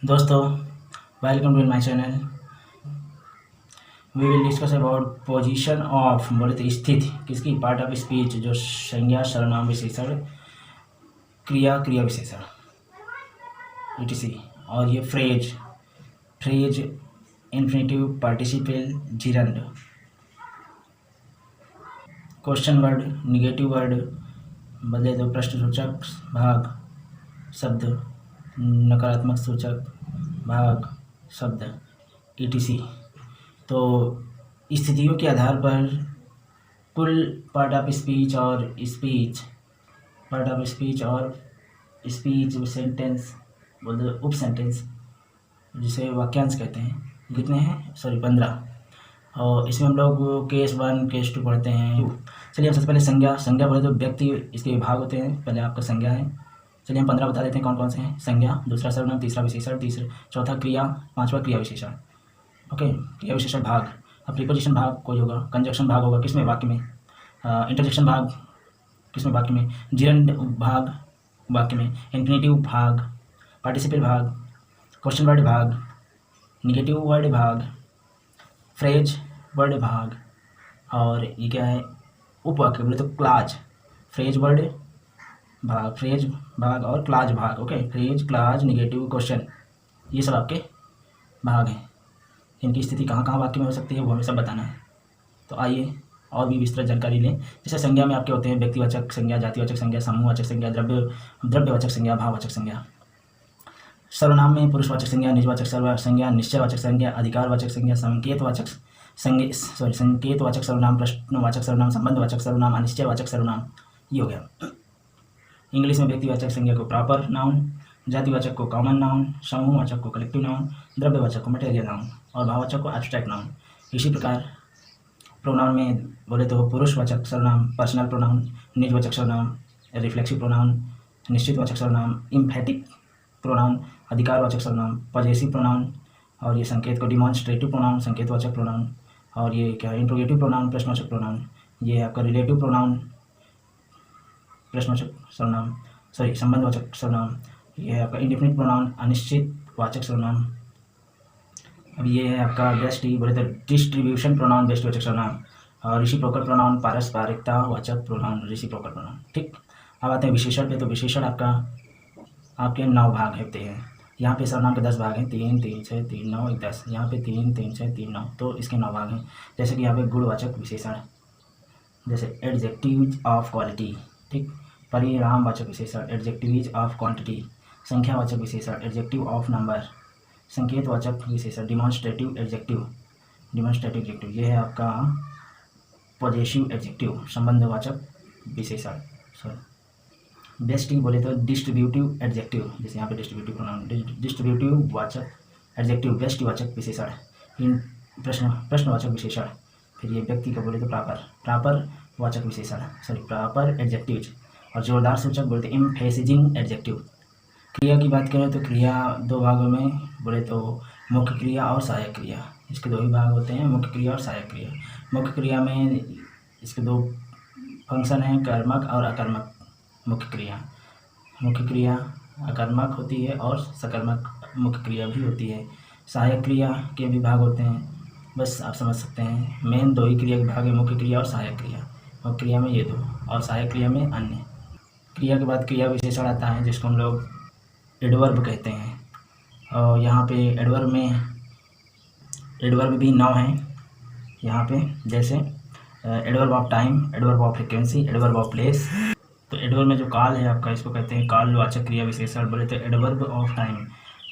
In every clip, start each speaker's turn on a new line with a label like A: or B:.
A: दोस्तों, welcome to my channel. We will discuss about position of, बोले तो स्थिति किसकी, पार्ट ऑफ स्पीच, जो संज्ञा, सर्वनाम, विशेषण, क्रिया, क्रिया विशेषण etc। और ये phrase, infinitive, participle, gerund, question word, negative word, बदले तो प्रश्नसूचक भाग शब्द, नकारात्मक सूचक भाग शब्द etc। तो स्थितियों के आधार पर कुल पार्ट ऑफ स्पीच और स्पीच सेंटेंस, बोलते उप सेंटेंस, जिसे वाक्यांश कहते हैं, कितने हैं, 15। और इसमें हम लोग केस 1 केस 2 पढ़ते हैं। चलिए हम सबसे पहले संज्ञा बोले तो व्यक्ति, इसके विभाग होते हैं। पहले आपका संज्ञा है। चलिए हम 15 बता देते हैं कौन कौन से हैं। संज्ञा, दूसरा सर्वनाम, तीसरा विशेषण, चौथा क्रिया, पांचवा क्रिया विशेषण। ओके, क्रिया विशेषण भाग। अब प्रीपोजिशन भाग कोई होगा, कंजक्शन भाग होगा किसमें, वाक्य में, इंटरजेक्शन भाग किसमें, वाक्य में, जिरंड भाग वाक्य में, इन्फिनेटिव भाग, पार्टिसिपल भाग, क्वेश्चन वर्ड भाग, निगेटिव वर्ड भाग, फ्रेज वर्ड भाग, और ये क्या है, उपवाक्य बोले तो क्लाज, फ्रेज भाग और क्लाज भाग। Okay, phrase, clause, negative, question, ये सब आपके भाग हैं। इनकी स्थिति कहाँ कहाँ वाक्य में हो सकती है वो हमें सब बताना है। तो आइए और भी विस्तृत जानकारी लें। जैसे संज्ञा में आपके होते हैं व्यक्तिवाचक संज्ञा, जातिवाचक संज्ञा, समूहवाचक संज्ञा, द्रव्यवाचक संज्ञा, भाववाचक संज्ञा। सर्वनाम में पुरुषवाचक संज्ञा, निजवाचक संज्ञा, निश्चयवाचक संज्ञा, अधिकारवाचक संज्ञा, संकेतवाचक सर्वनाम, प्रश्नवाचक सर्वनाम, संबंधवाचक सर्वनाम, अनिश्चयवाचक सर्वनाम, ये हो गया। इंग्लिश में व्यक्तिवाचक संज्ञा को प्रॉपर नाउन, जातिवाचक को कॉमन नाउन, समूहवाचक को कलेक्टिव नाउन, द्रव्यवाचक को मटेरियल नाउन और भाववाचक को एब्स्ट्रैक्ट नाउन। इसी प्रकार प्रोनाउन में बोले तो पुरुषवाचक सर्वनाम पर्सनल प्रोनाउन, निजवाचक सर्वनाम रिफ्लेक्सिव प्रोनाउन, निश्चितवाचक सर्वनाम इम्फेटिक प्रोनाउन, अधिकारवाचक सर्वनाम पॉजेसिव प्रोनाउन, और ये संकेत को डिमॉन्स्ट्रेटिव प्रोनाउन संकेतवाचक प्रोनाउन, और ये क्या है, इंट्रोगेटिव प्रोनाउन प्रश्नवाचक प्रोनाउन, ये है आपका रिलेटिव प्रोनाउन प्रश्नवाचक सर्वनाम, संबंधवाचक सर्वनाम, ये है आपका इंडेफिनिट प्रोनाउन अनिश्चितवाचक सर्वनाम। अब ये है आपका बोले तो डिस्ट्रीब्यूशन प्रोनाउन व्यष्टिवाचक सर्वनाम, और रेसिप्रोकल प्रोनाउन पारस्परिकता वाचक प्रोनाउन रेसिप्रोकल प्रोनाउन। ठीक, अब आते हैं विशेषण पे। तो विशेषण आपके 9 भाग होते हैं। यहाँ पे सर्वनाम के 10 भाग हैं, 3, 3, 6, 3, 9, 1, 10। यहाँ पे 3, 3, 6, 3, 9, तो इसके 9 भाग हैं। जैसे कि यहाँ पे गुणवाचक विशेषण, जैसे एडजेक्टिव ऑफ क्वालिटी, ठीक, परिणामवाचक विशेषण एडजेक्टिव ऑफ क्वांटिटी, संख्यावाचक विशेषण एडजेक्टिव ऑफ नंबर, संकेतवाचक विशेषण डिमॉन्स्ट्रेटिव एडजेक्टिव, ये है आपका पॉजेसिव एडजेक्टिव, संबंधवाचक विशेषण। बेस्ट बोले तो डिस्ट्रीब्यूटिव एडजेक्टिव, जैसे यहाँ पे डिस्ट्रीब्यूटिव प्रोनाउन, डिस्ट्रीब्यूटिव वाचक एडजेक्टिव, व्यष्टिवाचक विशेषण, इन प्रश्नवाचक विशेषण। फिर ये व्यक्ति का बोले तो प्रॉपर वाचक विशेषण, प्रॉपर एडजेक्टिव, और जोरदार सूचक बोलते हैं एम्फेसिजिंग एडजेक्टिव। क्रिया की बात करें तो क्रिया 2 भागों में, बोले तो मुख्य क्रिया और सहायक क्रिया, इसके 2 ही भाग होते हैं, मुख्य क्रिया और सहायक क्रिया। मुख्य क्रिया में इसके 2 फंक्शन हैं, कर्मक और अकर्मक। मुख्य क्रिया अकर्मक होती है और सकर्मक मुख्य क्रिया भी होती है। सहायक क्रिया के भी भाग होते हैं, बस आप समझ सकते हैं। मेन 2 ही क्रिया के भाग है, मुख्य क्रिया और सहायक क्रिया। मुख्य क्रिया में ये 2 और सहायक क्रिया में अन्य। क्रिया के बाद क्रिया विशेषण आता है, जिसको हम लोग एडवर्ब कहते हैं। और यहाँ पे एडवर्ब भी 9 हैं यहाँ पे, जैसे adverb of time, adverb of frequency, adverb of place. तो एडवर्ब में जो काल है आपका, इसको कहते हैं कालवाचक क्रिया विशेषण। बोले तो एडवर्ब ऑफ टाइम,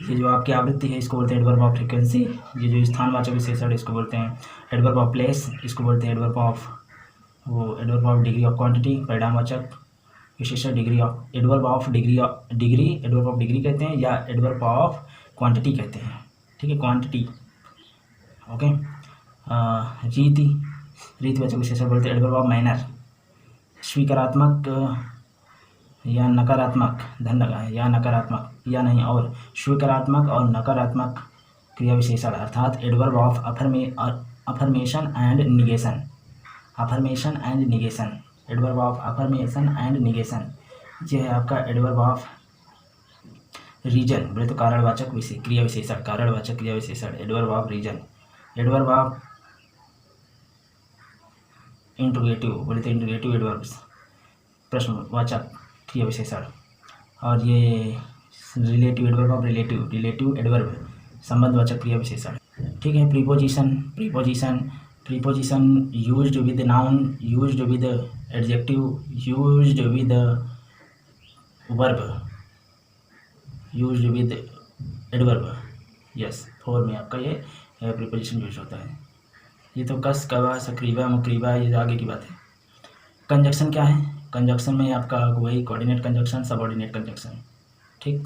A: ये जो आपकी आवृत्ति है इसको बोलते हैं एडवर्ब ऑफ फ्रीक्वेंसी। ये जो स्थानवाचक विशेषण इसको बोलते हैं एडवर्ब ऑफ प्लेस, इसको बोलते हैं adverb of degree of quantity. परिणामवाचक विशेषण एडवर्ब ऑफ डिग्री कहते हैं, या एडवर्ब ऑफ क्वांटिटी कहते हैं। ठीक है, क्वांटिटी। ओके, रीतिवाचक विशेषण बोलते हैं एडवर्ब ऑफ मैनर। स्वीकारात्मक या नकारात्मक, धन लगा है, या नकारात्मक या नहीं, और स्वीकारात्मक और नकारात्मक क्रिया विशेषण, अर्थात adverb of affirmation and negation, adverb of affirmation and negation. ये है आपका एडवर्ब ऑफ रीजन बोले तो कारणवाचक क्रिया विशेषण, कारणवाचक क्रिया विशेषण, adverb of reason, adverb of interrogative बोले तो इंट्रोगेटिव एडवर्ब्स, प्रश्नवाचक क्रिया विशेषण, और ये relative adverb of relative adverb, संबंधवाचक क्रिया विशेषण। ठीक है। Preposition used with noun, used with adjective, used with verb, used with adverb. Yes, 4 में आपका ये प्रीपोजिशन यूज होता है। ये तो कस, कवा, सक्रीवा, मुकरीबा, ये आगे की बात है। कंजक्शन क्या है? कंजक्शन में आपका वही कोऑर्डिनेट कंजक्शन, सबऑर्डिनेट कंजक्शन। ठीक,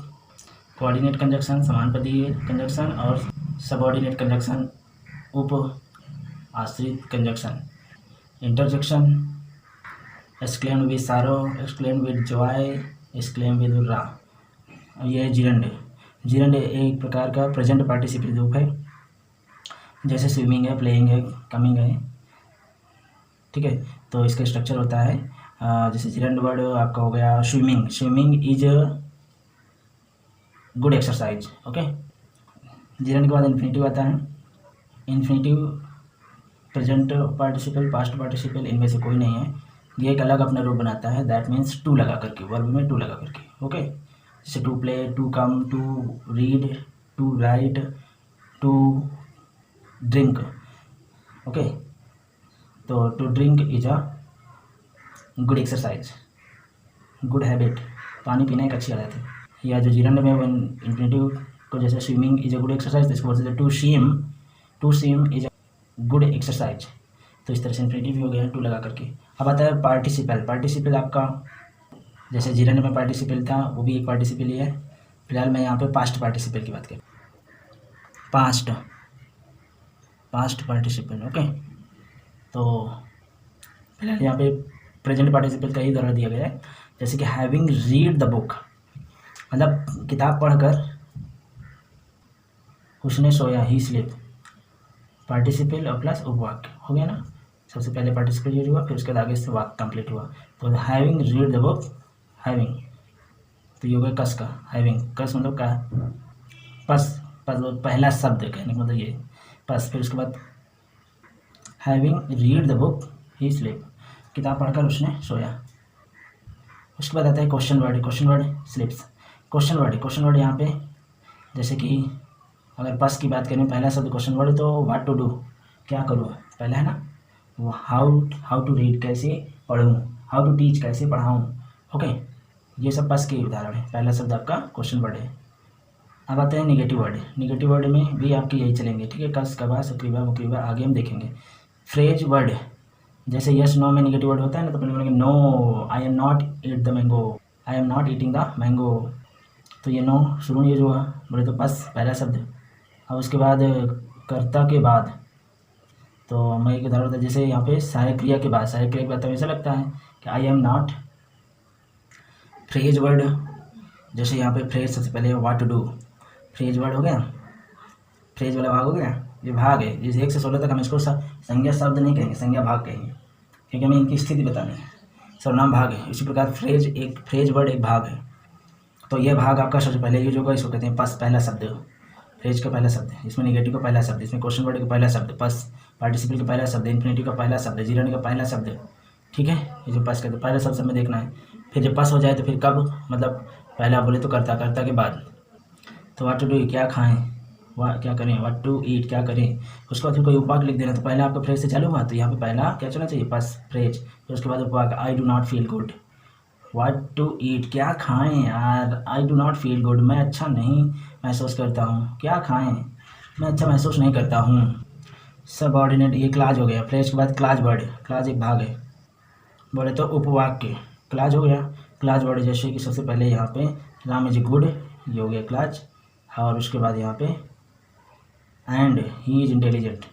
A: कोऑर्डिनेट कंजक्शन समानपदीय कंजक्शन और सबऑर्डिनेट कंजक्शन उप आश्रित कंजक्शन। इंटरजेक्शन एक्सक्लेम विद सारो, exclaim with Joy, exclaim with रा। ये जिरंड, जिरंड एक प्रकार का प्रेजेंट पार्टिसिपल रूप है, जैसे स्विमिंग है, प्लेइंग है, कमिंग है। ठीक है, तो इसका स्ट्रक्चर होता है जैसे जिरंड वर्ड आपका हो गया swimming, swimming is good exercise. Okay, gerund के बाद इन्फिनेटिव आता है। Infinitive present participle, past participle, इनमें से कोई नहीं है। ये एक अलग अपना रूप बनाता है, दैट मीन्स टू लगा करके, वर्ब में टू लगा करके। ओके, जैसे to play, to come, to read, to write, to drink. Okay, तो to drink is a good exercise, good habit, पानी पीना एक अच्छी आदत है। या जो जिरंड में इन्फिनेटिव को जैसे swimming is a good exercise, तो इसको बोलते हैं to swim is a good exercise. तो इस तरह से इन्फिनेटिव भी हो गया टू लगा करके। अब आता है पार्टिसिपल। पार्टिसिपल आपका जैसे जिरंड में पार्टिसिपल था, वो भी एक पार्टिसिपल ही है। फिलहाल मैं यहाँ पे पास्ट पार्टिसिपल की बात करूँ, पास्ट पार्टिसिपल। ओके, तो फिलहाल यहाँ पे प्रेजेंट पार्टिसिपल का ही उदाहरण दिया गया है, जैसे कि हैविंग रीड द बुक, मतलब किताब पढ़कर उसने सोया, ही स्लीप। पार्टिसिपल और प्लस उपवाक्य हो गया ना। सबसे पहले पार्टिसिपल यूज हुआ, फिर उसके बाद आगे से वाक्य कंप्लीट हुआ। तो having read the book, having, तो ये हो गया कस का, हैविंग, कस मतलब का, पस पहला शब्द कहने का मतलब ये पस। फिर उसके बाद having read the book he sleep, किताब पढ़कर उसने सोया। उसके बाद आता है question word slips. Question word यहाँ पे जैसे कि अगर पस की बात करें, पहला शब्द क्वेश्चन वर्ड तो व्हाट टू डू, क्या करूँ, पहला है ना। वो हाउ टू रीड, कैसे पढ़ूँ, हाउ टू टीच, कैसे पढ़ाऊँ। ओके, ये सब पस के उदाहरण है। पहला शब्द आपका क्वेश्चन वर्ड है। अब आते हैं निगेटिव वर्ड। निगेटिव वर्ड में भी आपके यही चलेंगे। ठीक है, कस, कबा, सक्रीबा, मुकरीबा, आगे हम देखेंगे। फ्रेज वर्ड जैसे यस नो में निगेटिव वर्ड होता है ना, तो पहले बोलेंगे no I am not eat the mango, I am not eating the mango. तो ये नो शुरू ये जो है बोले तो बस पहला शब्द। अब उसके बाद कर्ता के बाद तो मैं एक उदाहरण होता है, जैसे यहाँ पे सहायक क्रिया के बाद, सहायक क्रिया के बाद तो ऐसा लगता है कि I am not. Phrase word जैसे यहाँ पे फ्रेज सबसे पहले what to do, phrase word हो गया, फ्रेज वाला भाग हो गया। ये भाग है, जैसे 1 से 16 तक हम इसको संज्ञा शब्द नहीं कहेंगे, संज्ञा भाग कहेंगे, क्योंकि हमें इनकी स्थिति बतानी है। सर्वनाम भाग है। इसी प्रकार फ्रेज वर्ड एक भाग है। तो यह भाग आपका सबसे पहले यूज होगा, इसको कहते हैं पस, पहला शब्द, फ्रेज का पहला शब्द, इसमें निगेटिव का पहला शब्द, इसमें क्वेश्चन वर्ड का पहला शब्द, पस, पार्टिसिपल का पहला शब्द, इन्फिनेटिव का पहला शब्द, जिरंड का पहला शब्द। ठीक है, ये जो पस कहते हैं पहला शब्द हमें देखना है। फिर जब पस हो जाए तो फिर कब, मतलब पहला बोले तो कर्ता के बाद। तो व्हाट टू डू, क्या खाएं, क्या करें, व्हाट टू ईट, क्या करें। उसके बाद फिर कोई उपवाक्य लिख देना, तो पहले आपका फ्रेज से चालू हुआ, तो यहाँ पे पहला क्या चलना चाहिए, पस, फ्रेज। फिर उसके बाद उपवाक्य, I do not feel good, what to eat, क्या खाएं यार, I do not feel good, मैं अच्छा नहीं महसूस करता हूँ, क्या खाएं, मैं अच्छा महसूस नहीं करता हूँ। सबऑर्डिनेट, ये क्लाज हो गया। फ्रेज के बाद क्लाज वर्ड, क्लाज एक भाग है, बोले तो उपवाक्य, क्लाज हो गया। क्लाज वर्ड जैसे कि सबसे पहले यहाँ पे राम इज गुड, ये हो गया क्लाज। और उसके बाद यहाँ पे and he is intelligent,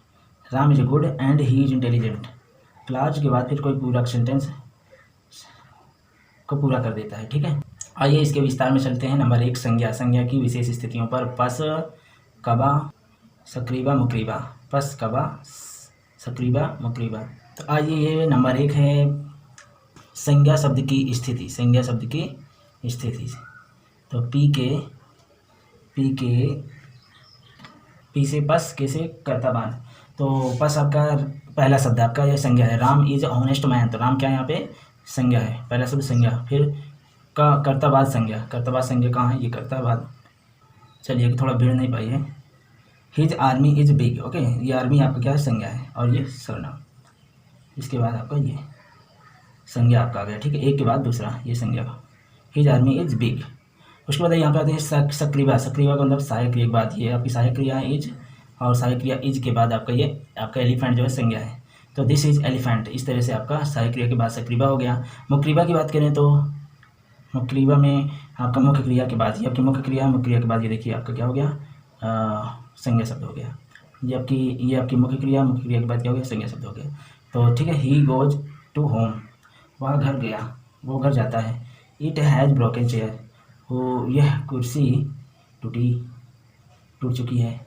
A: Ram is good and he is intelligent. Clause के बाद फिर कोई पूरा सेंटेंस को पूरा कर देता है। ठीक है, आइए इसके विस्तार में चलते हैं। नंबर 1, संज्ञा। संज्ञा की विशेष स्थितियों पर, पस, कबा, सक्रीबा, मुकरीबा, पस, कबा, सक्रीबा, मुकरीबा। तो आइए ये नंबर 1 है संज्ञा शब्द की स्थिति। संज्ञा शब्द की स्थिति, तो पी के पी के पी से पस, के से कर्ता बाद। तो पस आपका पहला शब्द आपका ये संज्ञा है, राम इज ऑनेस्ट मैन। तो राम क्या है यहाँ पे संज्ञा है, पहला शब्द संज्ञा। फिर का कर्ता बाद संज्ञा, कर्ता बाद संज्ञा कहाँ है, ये कर्ता बाद। चलिए थोड़ा भीड़ नहीं पाई है। His army is big, okay, ये आर्मी आपका क्या है संज्ञा है, और ये सर्वनाम। इसके बाद आपका ये संज्ञा आपका आ गया, ठीक है, एक के बाद दूसरा ये संज्ञा का, हिज आर्मी इज बिग। उसके बाद यहाँ पे आते हैं सक्रिया। सक्रिया का मतलब सहायक क्रिया के बाद ये आपकी सहायक क्रिया है इज, और सहायक क्रिया इज के बाद आपका ये आपका एलिफेंट जो है संज्ञा है। तो दिस इज एलिफेंट, इस तरह से आपका सहायक क्रिया के बाद सक्रिया हो गया। मुक्रिबा की बात करें तो मुक्रिबा में आपका मुख्य क्रिया के बाद ये आपकी मुख्य क्रिया है, मुख्य क्रिया के बाद ये देखिए आपका क्या हो गया, संज्ञा शब्द हो गया। ये आपकी मुख्य क्रिया, मुख्य क्रिया के बाद क्या हो गया, संज्ञा शब्द हो गया। तो ठीक है, ही गोज टू होम, वह घर गया, वो घर जाता है। इट हैज़ ब्रोकन चेयर, वो यह कुर्सी टूट चुकी है।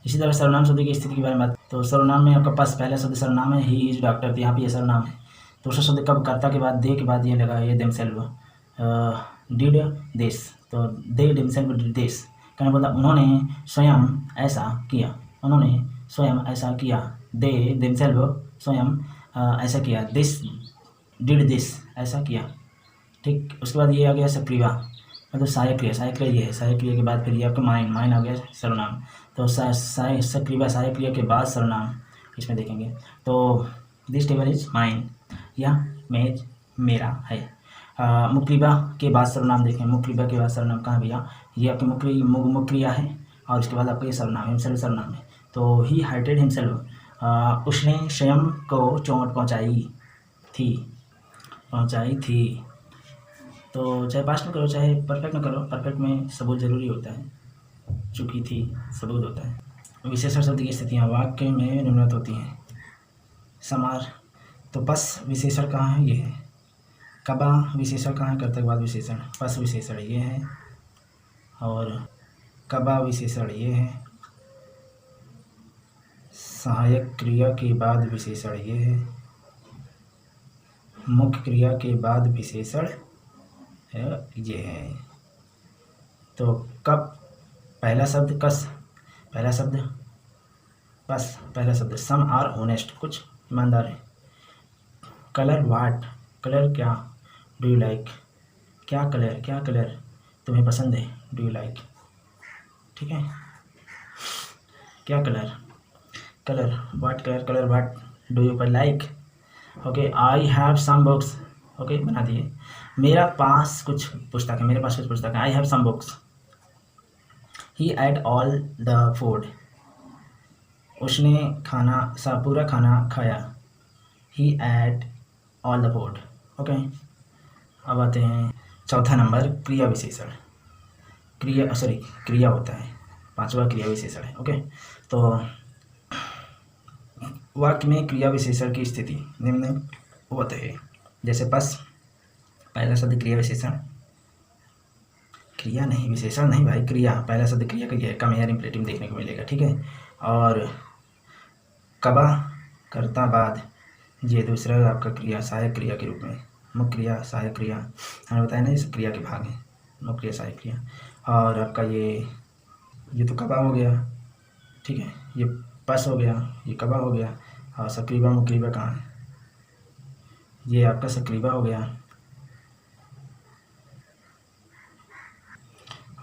A: इसी तरह सर्वनाम शब्द की स्थिति के बारे में, तो सर्वनाम में आपका पास पहला शब्द सर्वनाम है, ही इज डॉक्टर, तो यहाँ पे ये सर्वनाम है। दूसरा शब्द कब, कर्ता के बाद दे के बाद ये लगा, ये देमसेल्व डिड दिस, तो दे देमसेल्व डिड दिस, कहने बोला उन्होंने स्वयं ऐसा किया, उन्होंने स्वयं ऐसा किया, दे देमसेल्व स्वयं ऐसा किया, दिस डिड दिस, ऐसा किया, ठीक। उसके बाद ये आ गया सक्रिया, मतलब सहायक क्रिया, सहायक क्रिया ये है, सहायक क्रिया के बाद फिर ये आपका माइन आ गया सर्वनाम। तो सक्रिया सहायक क्रिया के बाद सर्वनाम इसमें देखेंगे। तो दिस टेबल इज माइन, यह मेज मेरा है। मुक्रिबा के बाद सर्वनाम देखें, मुक्रिबा के बाद सर्वनाम कहाँ भैया, ये आपकी मुक्रिया है, और इसके बाद आपका ये सर्वनाम हिमसेल्फ सर्वनाम है। तो ही हर्टेड हिमसेल्फ, उसने स्वयं को चोट पहुँचाई थी। तो चाहे पास्ट में करो चाहे परफेक्ट में करो, परफेक्ट में सबूत जरूरी होता है, चुकी थी सबूत होता है। विशेषण शब्द की स्थितियाँ वाक्य में निम्नलिखित होती हैं। समार, तो पस विशेषण कहाँ है, ये है। कबा विशेषण कहाँ है, कर्ता के बाद विशेषण, पस विशेषण ये है, और कबा विशेषण ये है। सहायक क्रिया के बाद विशेषण ये है, मुख्य क्रिया के बाद विशेषण ये है। तो कब पहला शब्द कस, पहला शब्द पस, पहला शब्द सम आर होनेस्ट, कुछ ईमानदार है। कलर वाट, कलर क्या, डू यू लाइक, क्या कलर तुम्हें पसंद है, डू यू लाइक, ठीक है। क्या colour what colour what do you like, okay. I have some books, okay, बना दिए। मेरे पास कुछ पुस्तक है, I have some books. He ate all the food, उसने पूरा खाना खाया, he ate all the food, okay. अब आते हैं चौथा नंबर, क्रिया विशेषण। क्रिया होता है, पांचवा क्रिया विशेषण है, ओके। तो वाक्य में क्रिया विशेषण की स्थिति निम्न होते हैं, जैसे पस पहला शब्द क्रिया विशेषण, क्रिया नहीं विशेषण नहीं भाई, क्रिया पहला शब्द क्रिया का ये कम या इंप्रेटिव देखने को मिलेगा, ठीक है। और कबा कर्ता बाद, ये दूसरा आपका क्रिया सहायक क्रिया के रूप में, मुख्य क्रिया सहायक क्रिया, हमें बताया ना, इस क्रिया के भाग हैं, मुख्य क्रिया सहायक क्रिया। और आपका ये तो कबा हो गया, ठीक है, ये पस हो गया, ये कबा हो गया, और सक्रिया मुक्रिबा कहाँ है, ये आपका सक्रिया हो गया,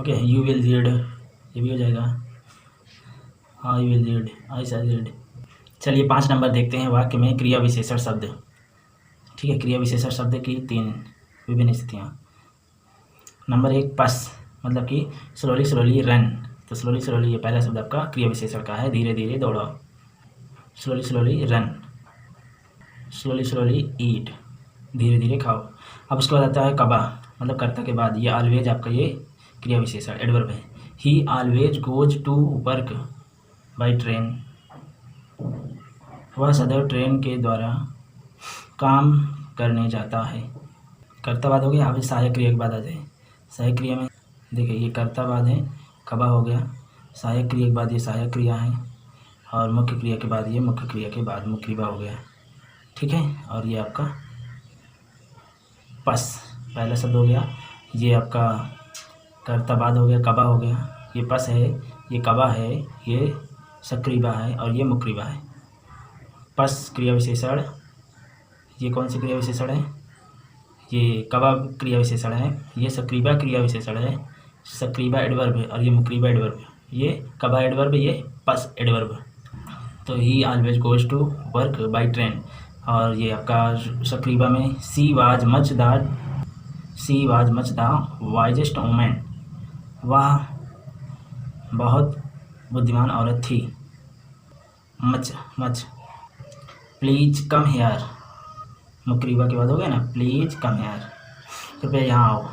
A: ओके। यू विल रीड, ये भी हो जाएगा, I will read, I shall read. चलिए 5 नंबर देखते हैं, वाक्य में क्रिया विशेषण शब्द, ठीक है। क्रिया विशेषण शब्द की 3 विभिन्न स्थितियाँ। नंबर 1 पस, मतलब कि स्लोली रन, तो स्लोली ये पहला शब्द आपका क्रिया विशेषण का है, धीरे धीरे दौड़ो, स्लोली रन, स्लोली ईट, धीरे धीरे खाओ। अब उसके बाद आता है कबा, मतलब कर्ता के बाद, ये ऑलवेज आपका ये क्रिया विशेषण एडवर्ब है। He always goes to work by train, वह सदैव ट्रेन के द्वारा काम करने जाता है। कर्ता बाद हो गया, अब सहायक क्रिया के बाद आ जाए। सहायक क्रिया में देखिए, ये कर्ता बाद है, कबा हो गया, सहायक क्रिया के बाद ये सहायक क्रिया है, और मुख्य क्रिया के बाद ये मुख्य क्रिया के बाद मुक्रिबा हो गया, ठीक है। और ये आपका पस पहला शब्द हो गया, ये आपका कर्ता बाद हो गया, कबा हो गया, ये पस है, ये कबा है, ये सक्रीबा है और ये मुकरीबा है। पस क्रिया विशेषण, ये कौन सी क्रिया विशेषण है? ये कबा क्रिया विशेषण है, ये सक्रीबा क्रिया विशेषण है, सक्रीबा एडवर्ब है और ये मुकरीबा एडवर्ब है। ये कबा एडवर्ब, ये पस एडवर्ब। तो he always goes to work by train. और ये आपका सक्रीबा में she was much the wisest woman, वह बहुत बुद्धिमान औरत थी। मच प्लीज कम हेयर, मुकरीबा के बाद हो गया ना, प्लीज कम हेयर, कृपया यहाँ आओ।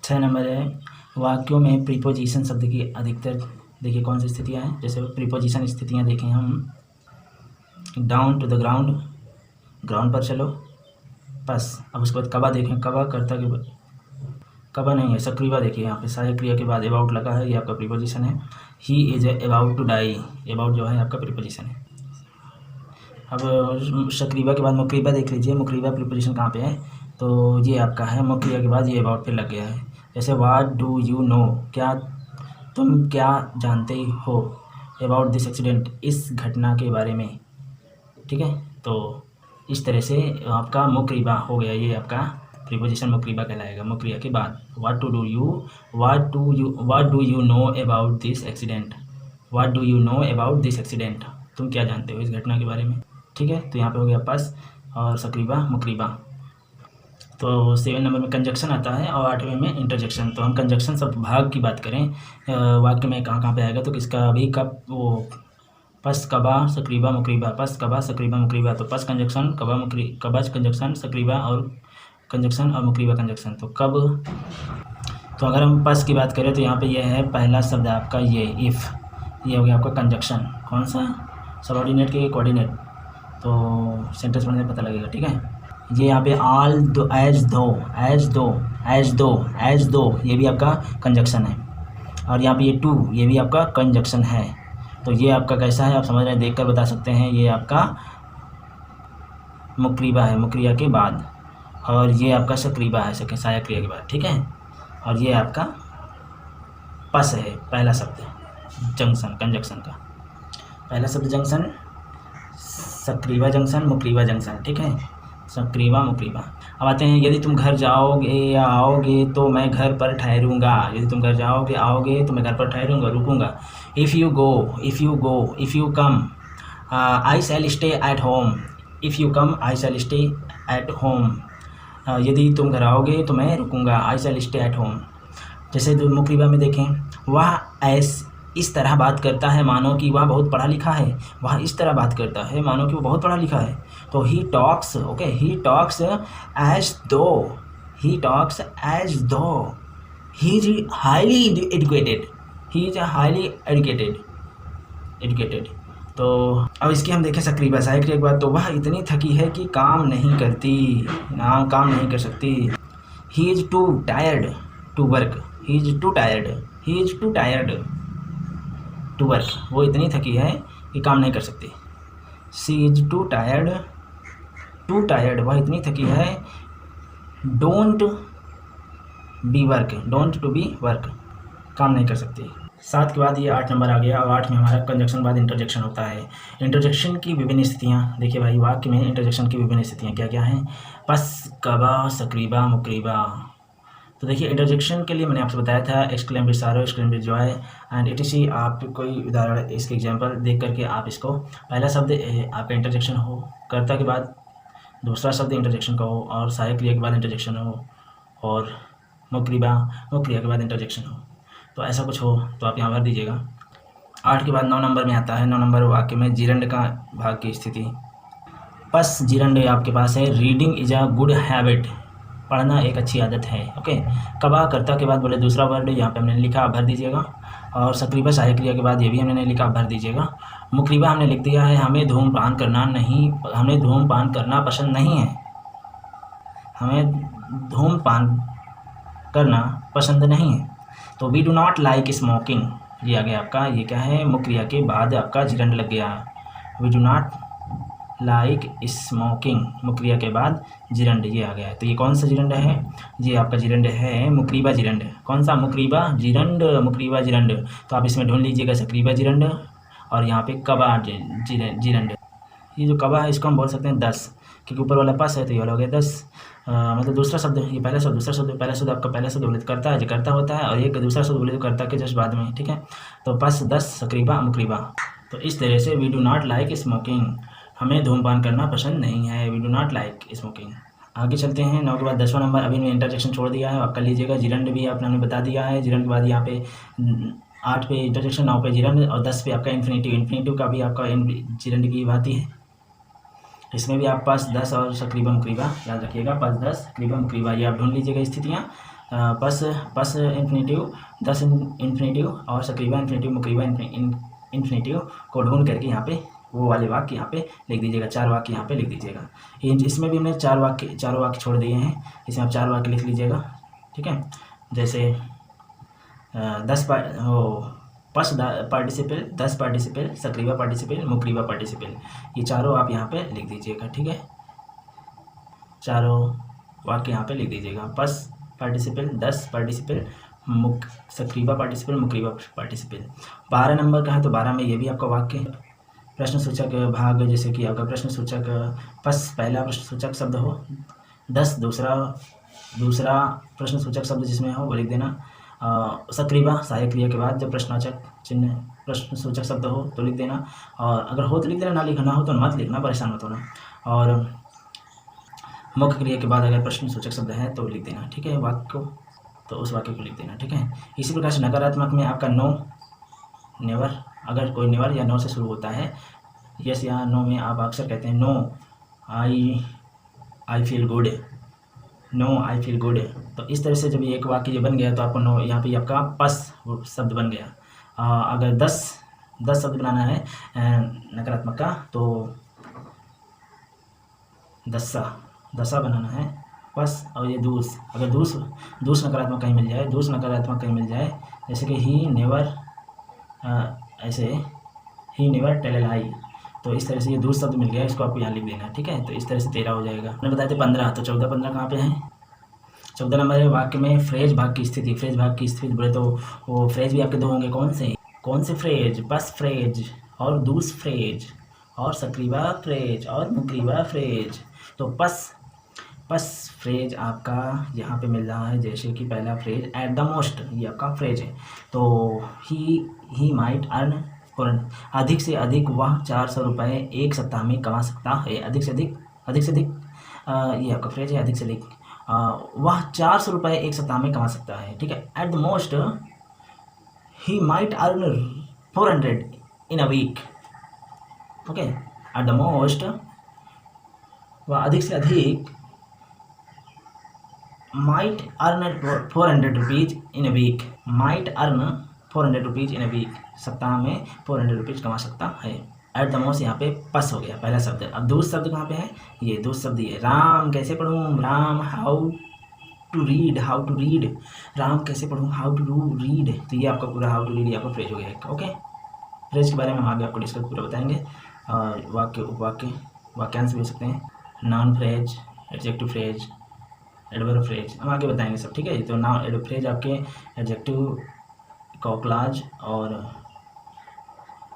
A: 6 नंबर है, वाक्यों में प्रीपोजिशन शब्द की अधिकतर देखिए कौन सी स्थितियाँ हैं। जैसे प्रीपोजिशन स्थितियाँ देखें हम, down to the ground, ground पर चलो, बस। अब उसके बाद कबा देखें, कबा कर्ता के बाद, कबा नहीं है, सक्रीबा देखिए यहाँ पे सहायक क्रिया के बाद अबाउट लगा है, ये आपका प्रीपोजिशन है। He is about to die, about जो है आपका प्रीपोजिशन है। अब सक्रीबा के बाद मुकरीबा देख लीजिए, मुकरीबा प्रीपोजिशन कहाँ पे है? तो ये आपका है मुकरीबा के बाद ये अबाउट पे लग गया है। जैसे व्हाट डू यू नो, क्या तुम क्या जानते हो, अबाउट दिस एक्सीडेंट, इस घटना के बारे में, ठीक है। तो इस तरह से आपका मुकरीबा हो गया, ये आपका प्रीपोजिशन मुकरीबा कहलाएगा। मुकरीबा के बाद what do you know about this accident, what do you know about this accident, तुम क्या जानते हो इस घटना के बारे में, ठीक है। तो यहाँ पे हो गया पस और सक्रीबा मुकरीबा। तो 7 नंबर में कंजक्शन आता है और 8वें में इंटरजेक्शन। तो हम कंजक्शन सब भाग की बात करें, वाक्य में कहाँ पे आएगा, तो किसका अभी कब वो पस कबा सक्रीबा मुकरीबा, पस कबा सक्रीबा मुकरीबा। तो पस कंजक्शन, कबा कंजक्शन, सक्रीबा और कंजक्शन और मुकरीबा कंजक्शन। तो कब, तो अगर हम पस की बात करें तो यहाँ पे ये है पहला शब्द आपका ये इफ़, ये हो गया आपका कंजक्शन। कौन सा? सबऑर्डिनेट के कोऑर्डिनेट। तो सेंटेंस पढ़ने पता लगेगा, ठीक है। ये यहाँ पे ऑल दो, एज दो, ये भी आपका कंजक्शन है। और यहाँ पे ये टू, ये भी आपका कंजक्शन है। तो ये आपका कैसा है आप समझ रहे हैं, देख कर बता सकते हैं। ये आपका मुकरीबा है, मुकरीबा के बाद, और ये आपका सक्रीबा है, सहायक क्रिया के बाद, ठीक है। और ये आपका पस है, पहला शब्द जंक्शन, कंजक्शन का पहला शब्द जंक्शन, सक्रीबा जंक्शन, मुकरीबा जंक्शन, ठीक है। सक्रीबा मुकरीबा। अब आते हैं, यदि तुम घर जाओगे या आओगे तो मैं घर पर ठहरूंगा, यदि तुम घर जाओगे आओगे तो मैं घर पर ठहरूंगा, रुकूंगा। If you come I shell stay at home, if you come I shell stay at home. यदि तुम घर आओगे तो मैं रुकूंगा, आई शैल स्टे एट होम। जैसे मुकरीबा में देखें, वह इस तरह बात करता है मानो कि वह बहुत पढ़ा लिखा है, वह इस तरह बात करता है मानो कि वो बहुत पढ़ा लिखा है। तो ही टॉक्स एज दो ही इज हाईली एजुकेटेड। तो अब इसकी हम देखें सक्रीबा, सहायक क्रिया के बाद, तो वह इतनी थकी है कि काम नहीं कर सकती। He is too tired to work, वो इतनी थकी है कि काम नहीं कर सकती। शी इज़ टू टायर्ड, वह इतनी थकी है। डोंट टू बी वर्क, काम नहीं कर सकती। 7 के बाद ये 8 नंबर आ गया। अब 8 में हमारा कंजक्शन के बाद इंटरजेक्शन होता है। इंटरजेक्शन की विभिन्न स्थितियाँ देखिए भाई, वाक्य में इंटरजेक्शन की विभिन्न स्थितियाँ क्या क्या हैं? पस कबा सक्रीबा मुकरीबा। तो देखिए इंटरजेक्शन के लिए मैंने आपसे बताया था एक्सक्लेमेटरी सारो, एक्सक्लेमेटरी जॉय एंड etc। आप कोई उदाहरण, इसके एग्जांपल देख करके आप इसको, पहला शब्द आपका इंटरजेक्शन हो, कर्ता के बाद दूसरा शब्द इंटरजेक्शन का हो, और सहायक क्रिया के बाद इंटरजेक्शन हो, और मुकरीबा क्रिया के बाद इंटरजेक्शन हो। तो ऐसा कुछ हो तो आप यहाँ भर दीजिएगा। 8 के बाद 9 नंबर में आता है। 9 नंबर वाक्य में जीरंड का भाग की स्थिति। पस जीरंड आपके पास है, reading is a good habit, पढ़ना एक अच्छी आदत है, ओके। कबा कर्ता के बाद बोले दूसरा वर्ड, यहाँ पे हमने लिखा, आप भर दीजिएगा। और सक्रीबा सहायक क्रिया के बाद ये भी हमने लिखा, आप भर दीजिएगा। मुकरीबा हमने लिख दिया है, हमें धूम्रपान करना पसंद नहीं है, हमें धूम्रपान करना पसंद नहीं है। तो we do not like smoking, ये आ गया आपका, ये क्या है, मुकरीबा के बाद आपका जीरंड लग गया। We do not like smoking, मुक्रिया के बाद जिरंड ये आ गया है। तो ये कौन सा जिरंड है? ये आपका जिरंड है मुकरीबा जिरंड। कौन सा? मुकरीबा जिरंड, मुकरीबा जिरंड। तो आप इसमें ढूंढ लीजिएगा सकरीबा जिरंड और यहाँ पे कबा जिरंड। ये जो कबा है इसको हम बोल सकते हैं 10, क्योंकि ऊपर वाला पास है तो ये वाला हो गया 10। मतलब दूसरा शब्द, ये पहला शब्द दूसरा शब्द, पहला शब्द आपका पहला शब्द बोले तो करता है जो करता होता है, और एक दूसरा शब्द बोले तो करता के जस्ट बाद में, ठीक है। तो पास 10 सकरीबा मुकरीबा। तो इस तरह से we do not like smoking, हमें धूमपान करना पसंद नहीं है, we do not like smoking. आगे चलते हैं 9 के बाद 10वां नंबर। अभी मैं इंटरजेक्शन छोड़ दिया है, आप कर लीजिएगा। जिरंड भी आपने बता दिया है, जिरंड के बाद यहाँ पे 8 पे इंटरजेक्शन, 9 पे जिरंड और 10 पे आपका इन्फिनेटिव। इन्फिनेटिव का भी आपका जिरंड की बात ही है। इसमें भी आप पास 10 और सकरीबा मुकरीबा याद रखिएगा। पास 10 सकरीबा मुकरीबा ये आप ढूंढ लीजिएगा स्थितियाँ। पस इन्फिनेटिव, 10 इन्फिनेटिव और सकरीबा इन्फिनेटिव, मुकरीबा इन्फिनेटिव को ढूंढ करके यहाँ पे वो वाले वाक्य यहाँ पे लिख दीजिएगा। 4 वाक्य यहाँ पे लिख दीजिएगा। इसमें भी हमने 4 वाक्य छोड़ दिए हैं, इसमें आप 4 वाक्य लिख लीजिएगा, ठीक है। जैसे 10 पस पार्टिसिपल, 10 पार्टिसिपल, सकरीबा पार्टिसिपल, मुकरीबा पार्टिसिपल, ये चारों आप यहाँ पे लिख दीजिएगा, ठीक है। चारों वाक्य यहाँ पे लिख दीजिएगा। पस पार्टिसिपल, 10 पार्टिसिपल, सकरीबा पार्टिसिपल, मुकरीबा पार्टिसिपल। 12 नंबर का है तो 12 में ये भी आपका वाक्य प्रश्न सूचक भाग, जैसे कि आपका प्रश्न सूचक पस पहला प्रश्न सूचक शब्द हो, 10 दूसरा प्रश्न सूचक शब्द जिसमें हो वो लिख देना। सकरीबा सहायक क्रिया के बाद जब प्रश्नवाचक चिन्ह प्रश्न सूचक शब्द हो तो लिख देना, और अगर हो तो लिख देना, ना लिखना हो तो मत लिखना, परेशान मत होना। और मुख्य क्रिया के बाद अगर प्रश्न सूचक शब्द है तो लिख देना, ठीक है, वाक्य को, तो उस वाक्य को लिख देना, ठीक है। इसी प्रकार से नकारात्मक में आपका नो, नेवर, अगर कोई नेवर या नो से शुरू होता है, यस या नो में आप अक्सर कहते हैं no I feel good, no I feel good. तो इस तरह से जब ये एक वाक्य बन गया तो आपको नो यहाँ पे आपका पस शब्द बन गया। अगर 10 शब्द बनाना है नकारात्मक का तो दसा बनाना है पस, और ये दूस, अगर दूस नकारात्मक कहीं मिल जाए, दूस नकारात्मक कहीं मिल जाए, जैसे कि ही नेवर, ऐसे ही नेवर टेल ए लाई, तो इस तरह से ये दूसरा शब्द मिल गया, इसको आपको यहाँ लिख देना, ठीक है। तो इस तरह से 13 हो जाएगा। मैंने बताया थे 15, तो 14-15 कहाँ पे है? 14 नंबर है वाक्य में फ्रेज भाग की स्थिति। फ्रेज भाग की स्थिति बोले तो वो फ्रेज भी आपके 2 होंगे। कौन से फ्रेज? पस फ्रेज और दूस फ्रेज और सकरीबा फ्रेज और मुकरीबा फ्रेज। तो पस फ्रेज आपका यहाँ पे मिल रहा है, जैसे कि पहला फ्रेज एट द मोस्ट, ये आपका फ्रेज है। तो ही माइट अर्न, अधिक से अधिक वह 400 रुपये एक सप्ताह में कमा सकता है। अधिक से अधिक ये आपका फ्रेज है, अधिक से अधिक वह 400 रुपये एक सप्ताह में कमा सकता है, ठीक है। At the most he might earn 400 in a week, okay. At the most वह अधिक से अधिक might earn 400 rupees in a week, might earn 400 rupees in a week, सप्ताह में 400 रुपीज़ कमा सकता है। एट द मोस्ट यहाँ पे पस हो गया पहला शब्द। अब दूसरा शब्द कहाँ पे है? ये दूसरा शब्द ये राम कैसे पढ़ूँ, Ram how to read, Ram कैसे पढ़ूँ, हाउ टू रीड। तो ये आपका पूरा हाउ टू रीड आपका फ्रेज हो गया, ओके। फ्रेज के बारे में हम आगे आपको डिस्कस पूरा बताएंगे। वाक्य, उपवाक्य, वाक्यांश भी हो सकते हैं, noun phrase, adjective phrase, adverb phrase, हम आगे बताएंगे सब, ठीक है। तो नाउन एडवर्ब फ्रेज आपके एडजेक्टिव, कॉक्लाज और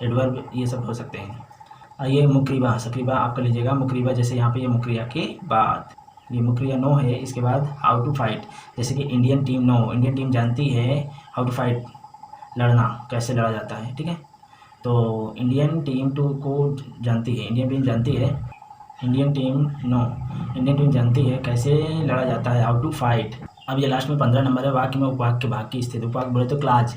A: एडवर्ब ये सब हो सकते हैं। ये मुकरीबा, सकरीबा आप कर लीजिएगा। मुकरीबा जैसे यहाँ पे ये मुकरिया के बाद, ये मुकरिया नो है, इसके बाद हाउ टू फाइट, जैसे कि Indian team know, Indian team जानती है हाउ टू फाइट, लड़ना कैसे लड़ा जाता है, ठीक है। तो इंडियन टीम को जानती है, इंडियन टीम जानती है, Indian team know, Indian team जानती है कैसे लड़ा जाता है, हाउ टू फाइट। अब ये लास्ट में 15 नंबर है वाक्य में उपवाक्य भाग की स्थिति। उपवाक्य बोले तो क्लाज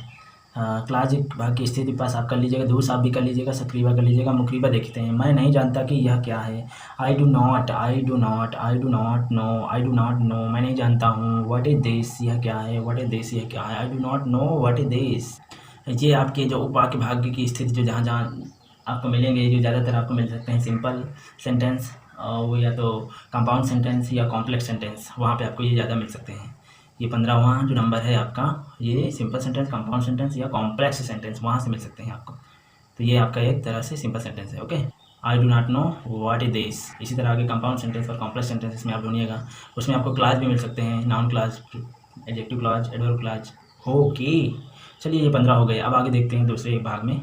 A: भाग की स्थिति पास आप कर लीजिएगा, दूस आप भी कर लीजिएगा, सकरीबा कर लीजिएगा। मुकरीबा देखते हैं, मैं नहीं जानता कि यह क्या है, आई डू नॉट नो, मैं नहीं जानता हूँ। व्हाट इज दिस, यह क्या है, व्हाट इज दिस, यह क्या है, आई do not know what is this. ये आपके जो उपवाक्य भाग की स्थिति जो जहाँ आपको मिलेंगे, जो ज़्यादातर आपको मिल सकते हैं सिंपल सेंटेंस वो या तो कंपाउंड सेंटेंस या कॉम्प्लेक्स सेंटेंस, वहाँ पे आपको ये ज़्यादा मिल सकते हैं। ये 15वां जो नंबर है आपका, ये सिंपल सेंटेंस, कंपाउंड सेंटेंस या कॉम्प्लेक्स सेंटेंस, वहाँ से मिल सकते हैं आपको। तो ये आपका एक तरह से सिंपल सेंटेंस है, okay. I do not know what is this. इसी तरह आगे कंपाउंड सेंटेंस और कॉम्प्लेक्स सेंटेंसेस में आप ढूंढिएगा, उसमें आपको क्लास भी मिल सकते हैं, noun class, adjective class, adverb class. Okay, चलिए ये 15 हो गए। अब आगे देखते हैं दूसरे भाग में,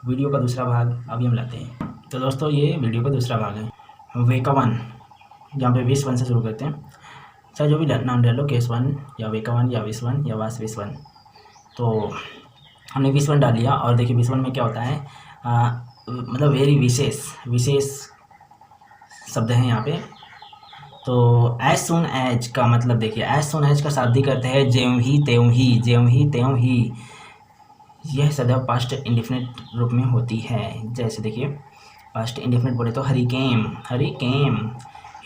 A: वीडियो का दूसरा भाग अभी हम लाते हैं। तो दोस्तों ये वीडियो का दूसरा भाग है, वेका वन, जहाँ पे विस वन से शुरू करते हैं। चाहे जो भी नाम डाल लो, केस वन या वेका वन या विस वन या वास विस वन। तो हमने विस वन डाल लिया, और देखिए विस वन में क्या होता है, मतलब वेरी विशेष शब्द हैं यहाँ पे। तो एज सुन एज का मतलब देखिए, एज सुन एज का शाब्दिक अर्थ है ज्यों ही त्यों ही, ज्यों ही त्यों ही। यह सदैव पास्ट इंडेफिनिट रूप में होती है। जैसे देखिए पास्ट इंडेफिनिट बोले तो Hari came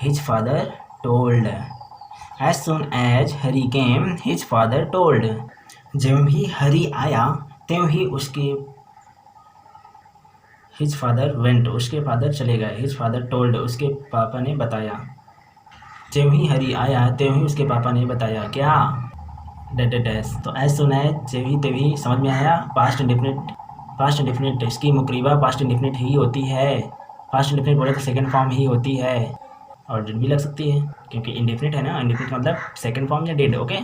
A: his father told, as soon as Hari came his father told. ज्यों ही हरी आया त्यों ही उसके हिज फादर वेंट, उसके फादर चले गए, हिज फादर टोल्ड, उसके पापा ने बताया। ज्यों ही हरी आया त्यों ही उसके पापा ने बताया क्या, डैश। तो एज सुन एज, ज्यों ही त्यों ही, समझ में आया। पास्ट इंडेफिनिट इसकी मुकरीबा पास्ट इंडेफिनिट ही होती है। पास्ट इंडेफिनिट बोले तो सेकंड फॉर्म ही होती है, और डिड भी लग सकती है क्योंकि इंडेफिनिट है ना, इंडेफिनिट मतलब सेकंड फॉर्म या डिड। ओके,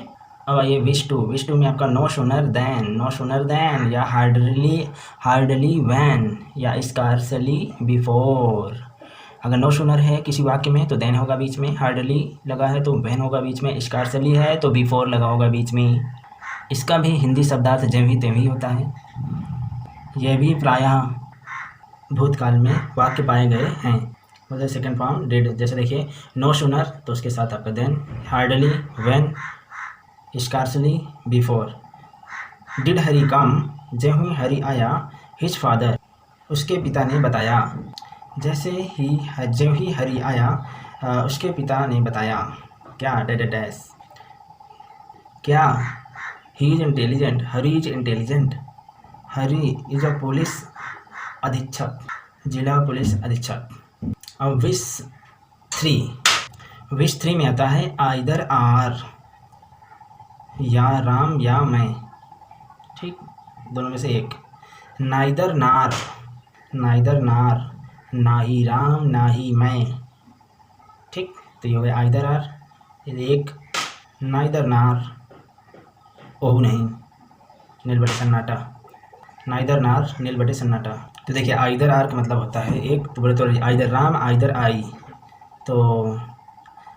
A: अब आइए विश टू में आपका नो सूनर देन या हार्डली वैन या स्कार्सली बिफोर। अगर नो सूनर है किसी वाक्य में तो देन होगा बीच में, हार्डली लगा है तो वैन होगा बीच में, स्कार्सली है तो बिफोर लगा होगा बीच में। इसका भी हिंदी शब्दार्थ ज्यों ही त्यों ही होता है। यह भी प्रायः भूतकाल में वाक्य पाए गए हैं, मतलब सेकेंड फॉर्म डिड। जैसे देखिए नो सूनर तो उसके साथ आपका then, hardly when, scarcely before. Did Hari come, ज्यों ही हरी आया, हिज फादर, उसके पिता ने बताया। जैसे ही ज्यों ही हरी आया उसके पिता ने बताया क्या, डैश। क्या, he is intelligent, Hari is intelligent, Hari is a police अधीक्षक, जिला पुलिस अधीक्षक। अब विश थ्री में आता है आइदर आर, या राम या मैं, ठीक, दोनों में से एक। नाइदर नार, ना ही राम ना ही मैं, ठीक। तो ये हो गया आइदर आर, एक नाइदर नार, ओहू नहीं, नील बटे सन्नाटा, नाइदर नार नील बटे सन्नाटा। तो देखिए आइदर आर का मतलब होता है एक, तो बोले तो आइदर राम आइदर आई। तो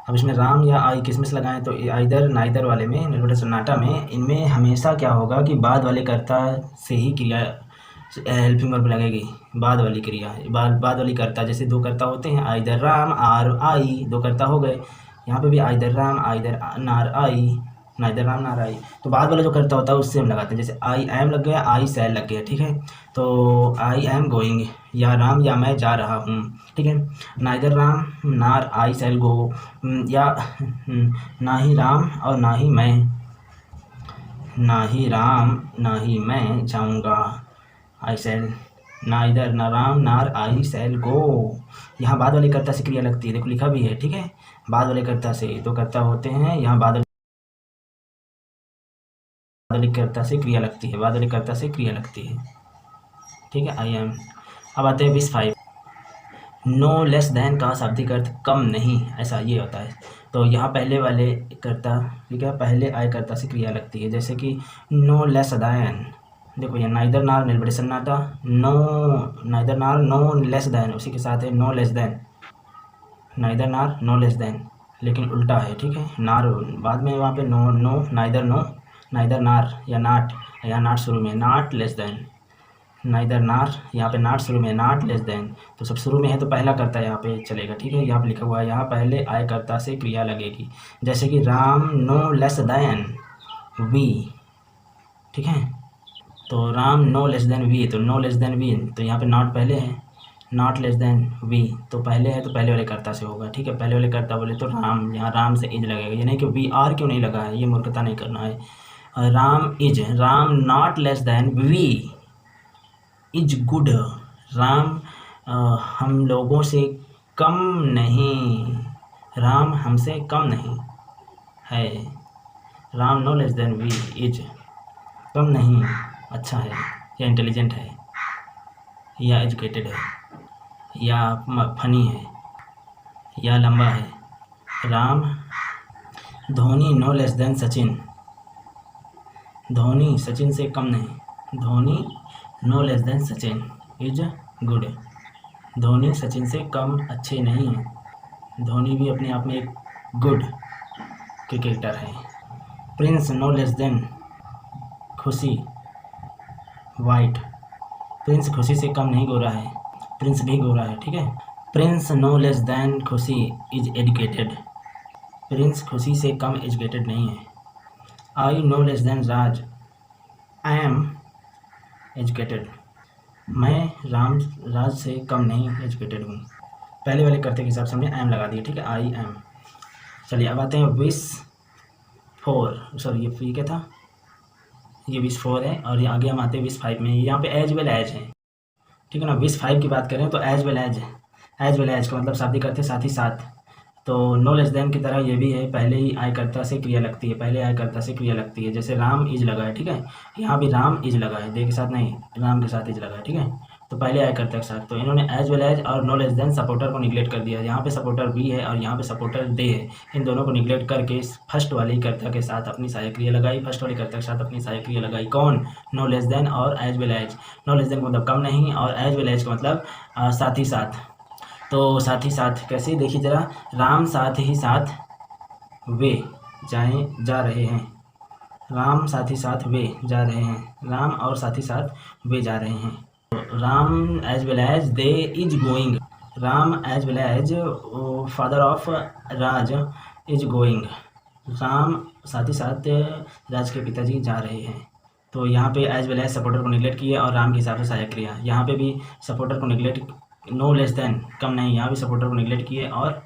A: अब इसमें राम या आई किस में से लगाएं, तो आइदर नाइदर वाले में, नील बटे सन्नाटा में, इनमें हमेशा क्या होगा कि बाद वाले कर्ता से ही क्रिया हेल्पिंग वर्ब लगेगी। बाद वाली क्रिया, बाद वाली कर्ता, जैसे दो कर्ता होते हैं, आइदर राम आर आई, दो कर्ता हो गए। यहाँ पे भी आइदर राम आइदर नार आई, नाइदर राम नार आई। तो बाद वाला जो कर्ता होता है उससे हम लगाते हैं, जैसे आई एम लग गया, आई सैल लग गया, ठीक है। तो आई एम गोइंग, या राम या मैं जा रहा हूँ, ठीक है। नाइदर राम नार आई सैल गो, या ना ही राम और ना ही मैं जाऊँगा, आई सैल। नाइदर ना राम नार आई सैल गो। यहाँ बाद वाले कर्ता से क्रिया लगती है, देखो लिखा भी है, ठीक है। बाद वाले कर्ता से, दो कर्ता होते हैं, यहाँ बाद वाले कर्ता से क्रिया लगती है, बाद वाले कर्ता से क्रिया लगती है, ठीक है। I am. अब आते हैं 25। नो लेस देन का शाब्दिक अर्थ कम नहीं, ऐसा ये होता है। तो यहाँ पहले वाले कर्ता, ठीक है, पहले आय कर्ता से क्रिया लगती है, जैसे कि नो लेस देन। देखो ये नाइदर नार नील बटे सन्नाटा, नो नाइदर नार नो लेस देन, उसी के साथ है नो लेस देन, नाइदर नार नो लेस देन, लेकिन उल्टा है, ठीक है। नार बाद में, वहाँ पे नो नाइदर नार या नाट, या नाट शुरू में, नाट लेस देन, नाइदर नार, यहाँ पे नाट शुरू में, नाट लेस देन। तो सब शुरू में है तो पहला कर्ता यहाँ पे चलेगा, ठीक है। यहाँ पे लिखा हुआ है, यहाँ पहले आय कर्ता से क्रिया लगेगी, जैसे कि Ram no less than we, ठीक है। तो Ram no less than we, तो नो लेस देन वी, तो यहाँ पे नॉट पहले है, नॉट लेस देन वी, तो पहले है तो पहले वाले कर्ता से होगा, ठीक है। पहले वाले कर्ता बोले तो राम, यहाँ राम से इज लगेगा, ये नहीं कि वी आर क्यों नहीं लगा है, ये मूर्खता नहीं करना है। Ram is, Ram not less than we is good, Ram हम लोगों से कम नहीं, राम हमसे कम नहीं है। Ram no less than we is, कम नहीं, अच्छा है, या इंटेलिजेंट है, या एजुकेटेड है,
B: या फनी है या लंबा है। Ram, Dhoni no less than Sachin, Dhoni Sachin से कम नहीं, Dhoni no less than Sachin is good, Dhoni Sachin से कम अच्छे नहीं हैं, धोनी भी अपने आप में एक गुड क्रिकेटर है। प्रिंस नो लेस देन खुशी वाइट, प्रिंस खुशी से कम नहीं गोरा है, प्रिंस भी गोरा है, ठीक है। प्रिंस नो लेस देन खुशी इज एजुकेटेड, प्रिंस खुशी से कम एजुकेटेड नहीं है। I know less then Raj I am educated, मैं राज से कम नहीं एजुकेटेड हूँ। पहले वाले करते के हिसाब से हमने एम लगा दिया, ठीक है, आई एम। चलिए अब आते हैं विश 4, सॉरी ये क्या था, ये विश 4 है और ये आगे हम आते हैं विश 5 में। यहाँ पे एज वेल एज है, ठीक है ना। विश 5 की बात करें तो एज वेल एज का मतलब शाब्दिक अर्थ है साथ ही साथ। तो नो लेस देन की तरह ये भी है, पहले ही आय कर्ता से क्रिया लगती है, पहले आय कर्ता से क्रिया लगती है। जैसे राम इज लगा है, ठीक है, यहाँ भी राम इज लगा है, दे के साथ नहीं, राम के साथ इज लगा है, ठीक है, तो पहले आय कर्ता के साथ। तो इन्होंने एज वेल एज और नो लेस देन सपोर्टर को निगलेक्ट कर दिया। यहाँ पे सपोर्टर बी है और यहाँ पे सपोर्टर दे है, इन दोनों को निगलेक्ट करके फर्स्ट वाली कर्ता के साथ अपनी सहायक क्रिया लगाई, फर्स्ट वाली कर्ता के साथ अपनी सहायक क्रिया लगाई। कौन? नो लेस देन और as well as. No less than का मतलब कम नहीं और एज वेल एज का मतलब साथ ही साथ। तो साथ ही साथ कैसे, देखिए ज़रा, राम साथ ही साथ वे जा रहे हैं, राम साथ ही साथ वे जा रहे हैं, राम और साथ ही साथ वे जा रहे हैं। तो Ram as well as they is going, Ram as well as father of Raj is going, Ram साथ ही साथ राज के पिताजी जा रहे हैं। तो यहाँ पे एज वेल एज सपोर्टर को निगलेक्ट किया और राम के हिसाब से सहायक क्रिया। यहाँ पे भी सपोर्टर को निगलेक्ट, नो लेस देन कम नहीं, यहाँ भी सपोर्टर को निगलेक्ट किए और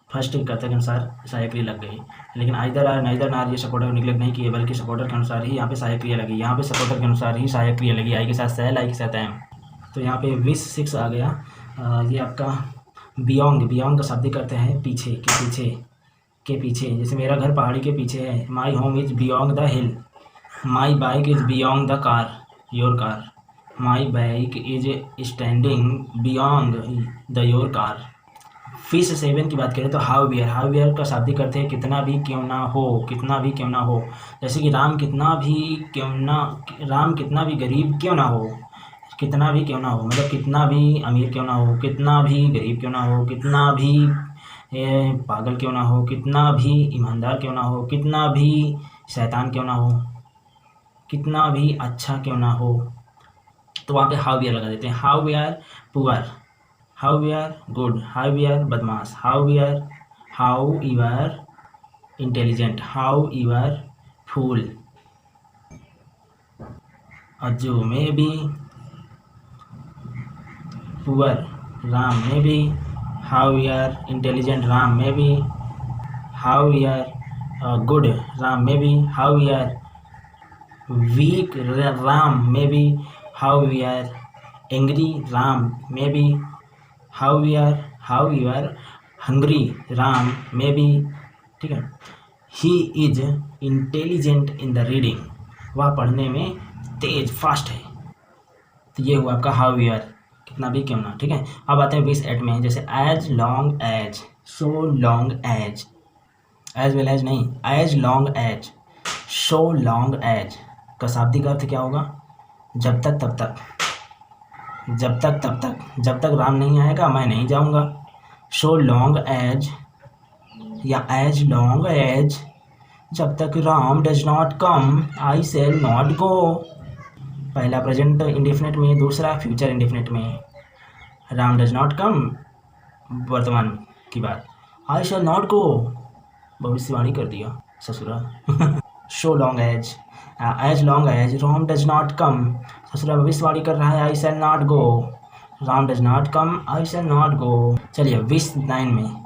B: फर्स्ट कर्ता के अनुसार सहायक क्रिया लग गई। लेकिन आइदर आर नाइदर नार ये सपोर्टर को निगलेक्ट नहीं किए, बल्कि सपोर्टर के अनुसार ही यहाँ पे सहायक क्रिया लगी, यहाँ पे सपोर्टर के अनुसार ही सहायक क्रिया लगी, आई के साथ सेल, आई के साथ एम। तो यहाँ पे विश 6 आ गया। ये आपका बियॉन्ग का शाब्दिक अर्थ है पीछे, के पीछे। जैसे मेरा घर पहाड़ी के पीछे है, my home is beyond the hill, my bike is beyond the car, your car, my bike is standing beyond the your car. फिश 7 की बात करें तो हाउ वियर का शाब्दिक अर्थ है कितना भी क्यों ना हो, कितना भी क्यों ना हो। जैसे कि राम कितना भी गरीब क्यों ना हो, कितना भी क्यों ना हो मतलब कितना भी अमीर क्यों ना हो, कितना भी गरीब क्यों ना हो, कितना भी पागल क्यों ना हो, कितना भी ईमानदार क्यों ना हो, कितना भी शैतान क्यों ना हो, कितना भी अच्छा क्यों ना हो। तो वहाँ पे हाउ वी आर लगा देते हैं। How we are poor, how we are good, how we are बदमाश, how you are intelligent, how you are fool. Ajju में भी पुअर, राम में भी how we are intelligent, Ram में भी how we are good, Ram में भी how we are weak, Ram में भी how we are angry, Ram में भी how you are hungry, Ram में भी, ठीक है। He is intelligent in the reading, वह पढ़ने में तेज फास्ट है। तो ये हुआ आपका हाउ यू आर, कितना भी क्यों ना, ठीक है। अब आते हैं विश 8 में। जैसे as long as, so long as well as नहीं, as long as, so long as का शाब्दिक अर्थ क्या होगा? जब तक तब तक, जब तक तब तक, जब तक राम नहीं आएगा मैं नहीं जाऊंगा। सो लॉन्ग एज या एज लॉन्ग एज, जब तक Ram does not come I shall not गो। पहला प्रेजेंट इंडेफिनिट में, दूसरा फ्यूचर इंडेफिनिट में। राम डज नॉट कम वर्तमान की बात, आई शैल नॉट गो भविष्यवाणी कर दिया ससुरा। So long as long as Ram does not come, ससुरा भविष्यवाणी कर रहा है, I shall not go, Ram does not come I shall not go. चलिए विश 9 में।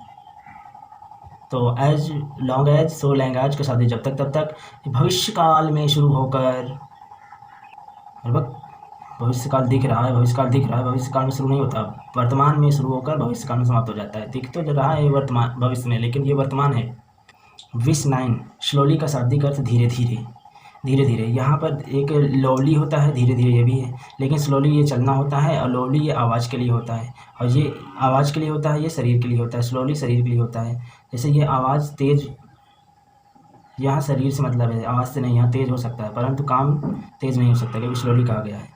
B: तो as long as, so long as के साथ जब तक तब तक, भविष्य काल में शुरू होकर, भविष्य काल दिख रहा है, भविष्य काल में शुरू नहीं होता, वर्तमान में शुरू होकर भविष्य काल में समाप्त हो जाता है। दिख तो रहा है वर्तमान भविष्य में, लेकिन ये वर्तमान है। विश 9 स्लोली का शाब्दिक अर्थ धीरे धीरे,
A: धीरे धीरे। यहाँ पर एक लोली होता है, धीरे धीरे ये भी है, लेकिन स्लोली ये चलना होता है, और लोली ये आवाज़ के लिए होता है, और ये आवाज़ के लिए होता है, ये शरीर के लिए होता है। स्लोली शरीर के लिए होता है। जैसे ये आवाज़ तेज़, यहाँ शरीर से मतलब है, आवाज़ से नहीं। यहाँ तेज़ हो सकता है परंतु काम तेज़ नहीं हो सकता, क्योंकि स्लोली कहा गया है।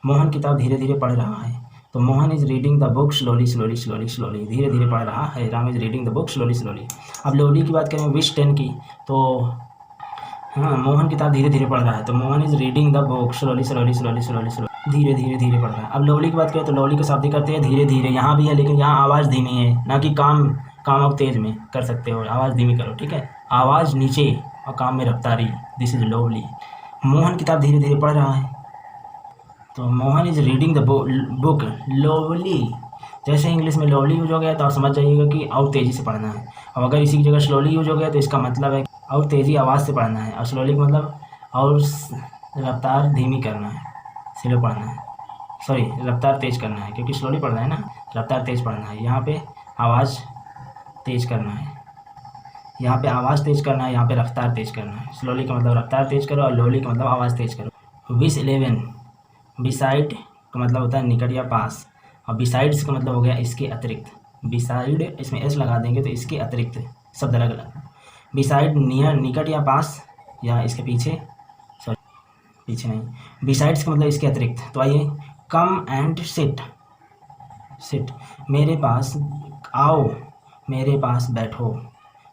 A: मोहन किताब धीरे धीरे पढ़ रहा है, तो Mohan is reading the book slowly slowly slowly slowly, धीरे धीरे पढ़ रहा है। Ram is reading the book slowly slowly. अब लोली की बात करें, विश 10 की, तो हाँ, मोहन किताब धीरे धीरे पढ़ रहा है, तो Mohan is reading the book slowly slowly slowly slowly slowly, धीरे धीरे धीरे पढ़ रहा है। अब लोली की बात करें तो लोली का शाब्दिक करते हैं धीरे धीरे, यहाँ भी है, लेकिन यहाँ आवाज़ धीमी है, ना कि काम आप तेज़ में कर सकते हो, आवाज़ धीमी करो, ठीक है। आवाज़ नीचे और काम में रफ्तारी, दिस इज़ लोवली। मोहन किताब धीरे धीरे पढ़ रहा है, तो Mohan is reading the book lovely. जैसे इंग्लिश में लोवली यूज हो गया तो आप समझ जाइएगा कि और तेज़ी से पढ़ना है, और अगर इसी की जगह स्लोली यूज हो गया तो इसका मतलब है और तेज़ी आवाज़ से पढ़ना है, और स्लोली का मतलब और रफ्तार धीमी करना है, स्लो पढ़ना है, सॉरी रफ्तार तेज़ करना है, क्योंकि स्लोली पढ़ना है ना, रफ्तार तेज़ पढ़ना है। यहाँ पे आवाज़ तेज़ करना है, यहाँ पे आवाज़ तेज़ करना है, यहाँ पे रफ्तार तेज़ करना है। स्लोली का मतलब रफ्तार तेज़ करो, और लोली का मतलब आवाज़ तेज़ करो। विश 11, बिसाइड का मतलब होता है निकट या पास, और बिसाइड्स का मतलब हो गया इसके अतिरिक्त। बिसाइड इसमें एस लगा देंगे तो इसके अतिरिक्त शब्द अलग अलग। बिसाइड नियर, निकट या पास, या इसके पीछे, सॉरी पीछे नहीं, बिसाइड्स का मतलब इसके अतिरिक्त। तो आइए, कम एंड सिट, सिट मेरे पास आओ, मेरे पास बैठो।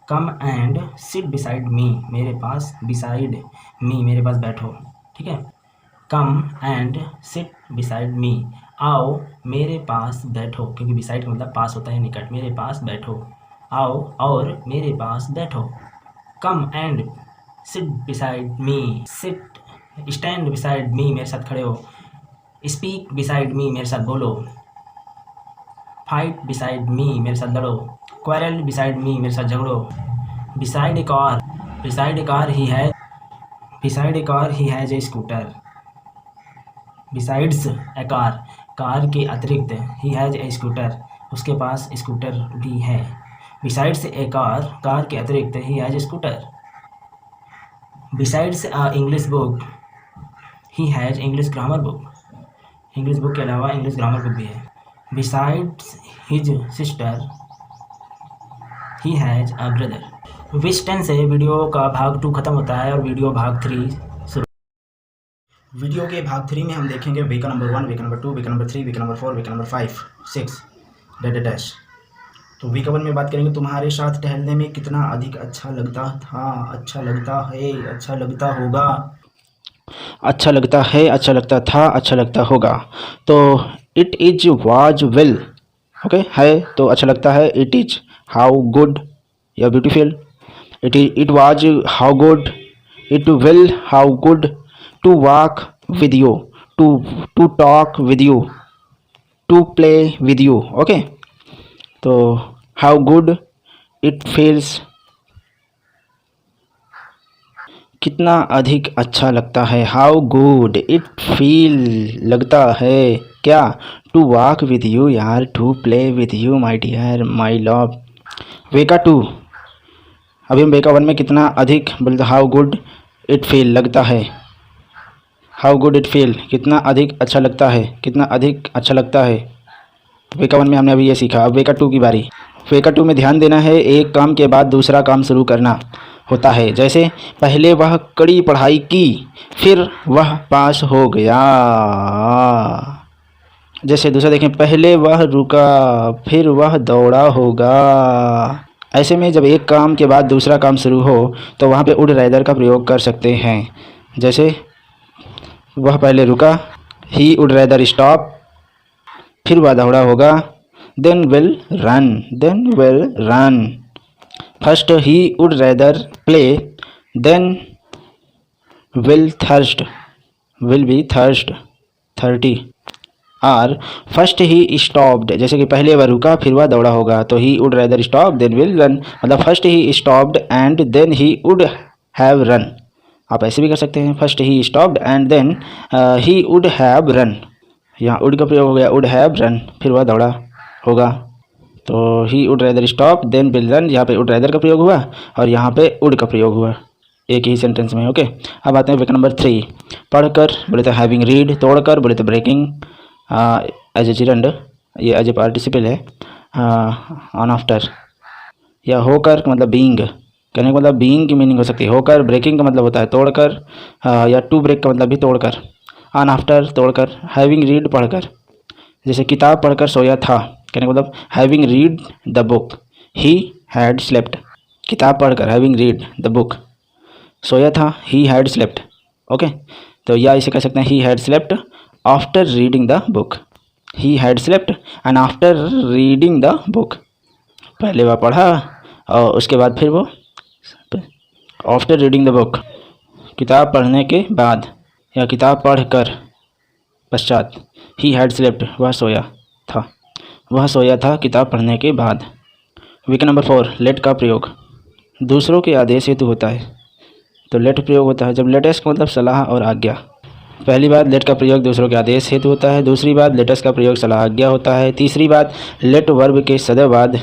A: Come and sit beside me, मेरे पास, बिसाइड मी मेरे पास बैठो, ठीक है। कम एंड सिट बिसाइड मी, आओ मेरे पास बैठो, क्योंकि बिसाइड का मतलब पास होता है, निकट। मेरे पास बैठो, आओ और मेरे पास बैठो। Come and sit beside me, sit, stand beside me मेरे साथ खड़े हो। स्पीक बिसाइड मी मेरे साथ बोलो। फाइट बिसाइड मी मेरे साथ लड़ो। क्वारल बिसाइड मी मेरे साथ झगड़ो। बिसाइड ए कार, बिसाइड ए कार ही है, beside A car he has a scooter. Besides A car, car के अतिरिक्त, ही हैज़ ए स्कूटर, उसके पास स्कूटर भी है। बिसाइड्स ए कार, कार के अतिरिक्त, he has a scooter. Besides a English book, he has English grammar book, English book के अलावा English grammar book भी है। Besides his sister, he has a brother. Wish 10 से वीडियो का भाग 2 खत्म होता है और वीडियो भाग 3 शुरू। वीडियो के भाग 3 में हम देखेंगे week number 1, week number 2, week number 3, week number 4, week number 5, 6 dash. तो वीक 1 में बात करेंगे तुम्हारे साथ टहलने में कितना अधिक अच्छा लगता था, अच्छा लगता है, अच्छा लगता होगा, अच्छा लगता है, अच्छा लगता था, अच्छा लगता होगा। तो it is was well, okay है तो अच्छा लगता है। इट इज हाउ गुड या beautiful. It was how good, it will how good, to walk with you, to talk with you, to play with you, okay. तो how good, it feels, कितना अधिक अच्छा लगता है। हाउ गुड इट फील, लगता है क्या। टू वॉक विद यू यार, to play with you my dear my love. वेका 2, अभी हम वेका 1 में कितना अधिक बोलते, हाउ गुड इट फील, लगता है। हाउ गुड इट फील, कितना अधिक अच्छा लगता है, कितना अधिक अच्छा लगता है। वेका 1 में हमने अभी ये सीखा। अब वेका 2 की बारी। वेका 2 में ध्यान देना है, एक काम के बाद दूसरा काम शुरू करना होता है। जैसे पहले वह कड़ी पढ़ाई की, फिर वह पास हो गया। जैसे दूसरा देखें, पहले वह रुका, फिर वह दौड़ा होगा। ऐसे में जब एक काम के बाद दूसरा काम शुरू हो तो वहाँ पे वुड रैदर का प्रयोग कर सकते हैं। जैसे वह पहले रुका, ही वुड रैदर स्टॉप, फिर वह दौड़ा होगा, then will run, then will run. First he would rather play, then will thirst, will be thirst 30। और फर्स्ट ही स्टॉप्ड, जैसे कि पहले वह रुका फिर वह दौड़ा होगा, तो he would rather stop then will run, मतलब first he stopped and then he would have run. आप ऐसे भी कर सकते हैं, first he stopped and then he would have run. यहाँ वुड का प्रयोग हो गया, वुड हैव रन, फिर वह दौड़ा होगा। तो he would rather stop then will run, यहाँ पे वुड रैदर का प्रयोग हुआ और यहाँ पे वुड का प्रयोग हुआ। एक ही सेंटेंस में। ओके, अब आते हैं विकल्प नंबर 3। पढ़कर बोले तो हैविंग रीड, तोड़कर बोले तो ब्रेकिंग, एज ए जिरंड, ये एज ए पार्टिसिपल है, ऑन आफ्टर, या होकर का मतलब बीइंग, कहने का मतलब बीइंग की मीनिंग हो सकती है होकर, ब्रेकिंग का मतलब होता है तोड़कर, या टू ब्रेक का मतलब भी तोड़कर, ऑन आफ्टर तोड़कर, हैविंग रीड पढ़कर, जैसे किताब पढ़कर सोया था, कहने का मतलब having read the book he had slept, किताब पढ़कर हैविंग रीड द बुक, सोया था ही हैड स्लेप्ट। ओके, तो या इसे कह सकते हैं he had slept after reading the book, he had slept and after reading the book, पहले वह पढ़ा और उसके बाद फिर वो आफ्टर रीडिंग द बुक, किताब पढ़ने के बाद या किताब पढ़कर पश्चात, ही हैड स्लेप्ट वह सोया था, वह सोया था किताब पढ़ने के बाद। विकल्प नंबर 4, लेट का प्रयोग दूसरों के आदेश हेतु होता है। तो लेट प्रयोग होता है जब लेटेस्ट का मतलब सलाह और आज्ञा। पहली बात, लेट का प्रयोग दूसरों के आदेश हेतु होता है। दूसरी बात, लेटेस्ट का प्रयोग सलाह आज्ञा होता है। तीसरी बात, लेट वर्ब के सदैव बाद,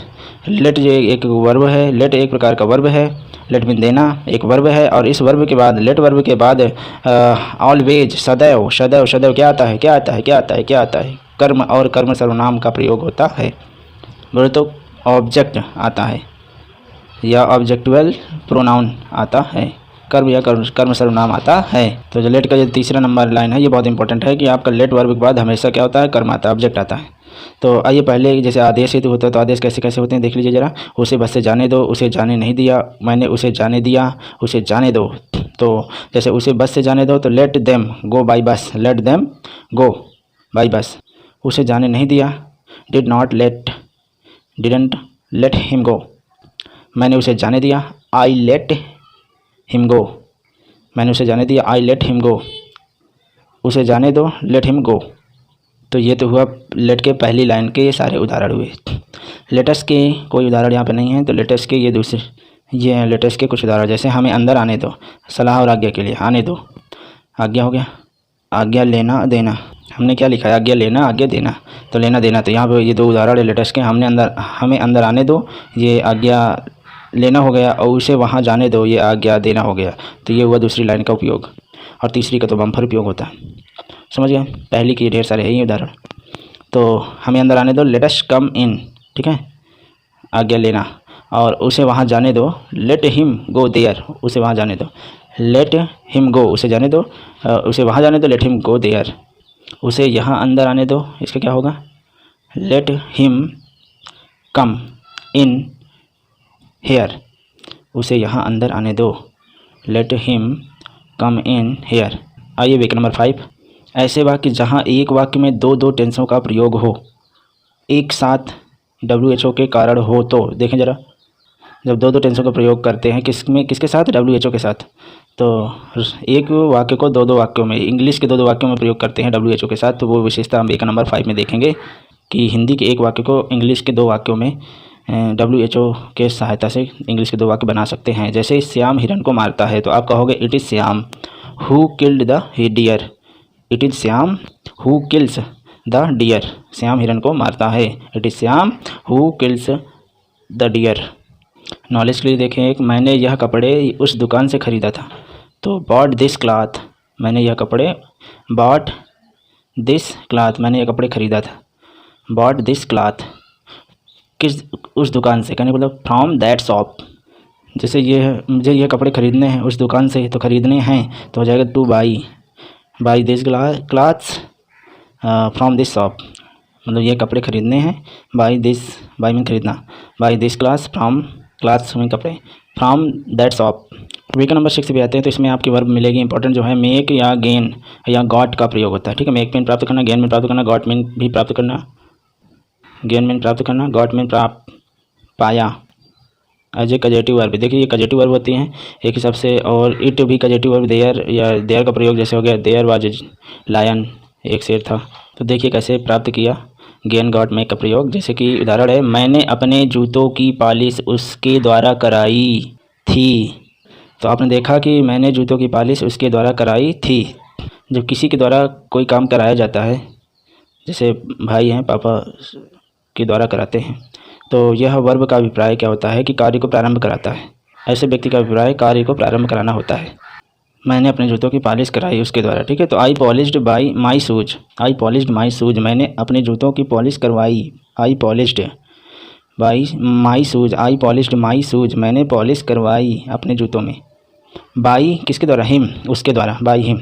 A: लेट जो एक वर्ब है, लेट एक प्रकार का वर्ब है, लेट मीन देना एक वर्ब है, और इस वर्ब के बाद, लेट वर्ब के बाद ऑलवेज सदैव सदैव सदैव क्या आता है, क्या आता है, क्या आता है, क्या आता है, कर्म और कर्म सर्वनाम का प्रयोग होता है। बोले तो ऑब्जेक्ट आता है या ऑब्जेक्टिवल प्रोनाउन आता है, कर्म या कर्म सर्वनाम आता है। तो जो लेट का जो तीसरा नंबर लाइन है ये बहुत इंपॉर्टेंट है कि आपका लेट वर्ब के बाद हमेशा क्या होता है, कर्म आता है, ऑब्जेक्ट आता है। तो आइए पहले जैसे आदेश हेतु होता है तो आदेश कैसे कैसे होते हैं देख लीजिए ज़रा। उसे बस से जाने दो, उसे जाने नहीं दिया, मैंने उसे जाने दिया, उसे जाने दो। तो जैसे उसे बस से जाने दो तो let them go by bus, let them go by bus. उसे जाने नहीं दिया, did not let, didn't let him go, मैंने उसे जाने दिया, आई लेट हिम गो, मैंने उसे जाने दिया, आई लेट हिम गो, उसे जाने दो, लेट हिम गो। तो ये तो हुआ लेट के पहली लाइन के ये सारे उदाहरण हुए। लेटेस्ट के कोई उदाहरण यहाँ पे नहीं है, तो लेटेस्ट के ये दूसरे, ये हैं लेटेस्ट के कुछ उदाहरण। जैसे हमें अंदर आने दो, सलाह और आज्ञा के लिए आने दो, आज्ञा हो गया, आज्ञा लेना देना, हमने क्या लिखा है, आज्ञा लेना आज्ञा देना, तो लेना देना, तो यहाँ पे ये दो उदाहरण है लेटेस्ट के। हमें अंदर आने दो, ये आज्ञा लेना हो गया, और उसे वहाँ जाने दो, ये आज्ञा देना हो गया। तो ये हुआ दूसरी लाइन का उपयोग, और तीसरी का तो बम्फर उपयोग होता है, समझ गए। पहली के ढेर सारे हैं ये उदाहरण। तो हमें अंदर आने दो, लेट अस कम इन, ठीक है, आज्ञा लेना, और उसे वहाँ जाने दो, लेट हिम गो देयर, उसे वहाँ जाने दो, लेट हिम गो, उसे जाने दो, उसे वहाँ जाने दो, लेट हिम गो देयर। उसे यहाँ अंदर आने दो, इसका क्या होगा, लेट हिम कम इन हेयर, उसे यहाँ अंदर आने दो, लेट हिम कम इन हेयर। आइए विकल्प नंबर 5, ऐसे वाक्य जहाँ एक वाक्य में दो दो टेंसों का प्रयोग हो, एक साथ WHO के कारण हो। तो देखें ज़रा, जब दो दो टेंसों का प्रयोग करते हैं किसमें, किसके साथ, WHO के साथ। तो एक वाक्य को दो दो वाक्यों में, इंग्लिश के दो दो वाक्यों में प्रयोग करते हैं WHO के साथ, तो वो विशेषता हम विकल्प नंबर 5 में देखेंगे कि हिंदी के एक वाक्य को इंग्लिश के दो वाक्यों में WHO के सहायता से इंग्लिश के दो वाक्य बना सकते हैं। जैसे श्याम हिरण को मारता है, तो आप कहोगे it is Shyam who killed the deer, it is Shyam who kills the deer, Shyam हिरण को मारता है, it is Shyam who kills the deer. Knowledge के लिए देखें, एक, मैंने यह कपड़े उस दुकान से ख़रीदा था, तो बॉट दिस क्लॉथ, मैंने यह कपड़े, बॉट दिस क्लॉथ, मैंने यह कपड़े ख़रीदा था, बॉट दिस क्लॉथ, किस उस दुकान से, कहने मतलब फ्रॉम दैट शॉप। जैसे ये मुझे ये कपड़े ख़रीदने हैं उस दुकान से, तो ख़रीदने हैं तो हो जाएगा two by this clothes from this shop, मतलब ये कपड़े ख़रीदने हैं, बाई मीन ख़रीदना, by this clothes from, clothes mean कपड़े, फ्रॉम दैट शॉप। विकल्प नंबर 6 पे आते हैं, तो इसमें आपकी वर्ब मिलेगी इंपॉर्टेंट जो है मेक या गेन या गॉट का प्रयोग होता है, ठीक है। मेक मीन प्राप्त करना, गेन मीन प्राप्त करना, गॉट मीन भी प्राप्त करना, गेन मीन प्राप्त करना, गॉट मीन प्राप्त पाया। एज ए कजेटिव वर्ब, देखिए ये कजेटिव वर्ब होती हैं एक हिसाब से, और इट भी कजेटिव वर्ब, देयर या देयर का प्रयोग जैसे हो गया, देयर वाज लायन, एक शेर था। तो देखिए कैसे प्राप्त किया, गेन गॉट मेक का प्रयोग। जैसे कि उदाहरण है, मैंने अपने जूतों की पॉलिश उसके द्वारा कराई थी। तो आपने देखा कि मैंने जूतों की पॉलिश उसके द्वारा कराई थी। जब किसी के द्वारा कोई काम कराया जाता है, जैसे भाई हैं पापा के द्वारा कराते हैं, तो यह वर्ब का अभिप्राय क्या होता है कि कार्य को प्रारंभ कराता है, ऐसे व्यक्ति का अभिप्राय कार्य को प्रारंभ कराना होता है। मैंने अपने जूतों की पॉलिश कराई उसके द्वारा, ठीक है। तो I polished by my shoes, I polished my shoes, मैंने अपने जूतों की पॉलिश करवाई। I polished by my shoes, I polished my shoes, मैंने पॉलिश करवाई अपने जूतों में। बाई किसके द्वारा? हिम, उसके द्वारा, बाई हिम।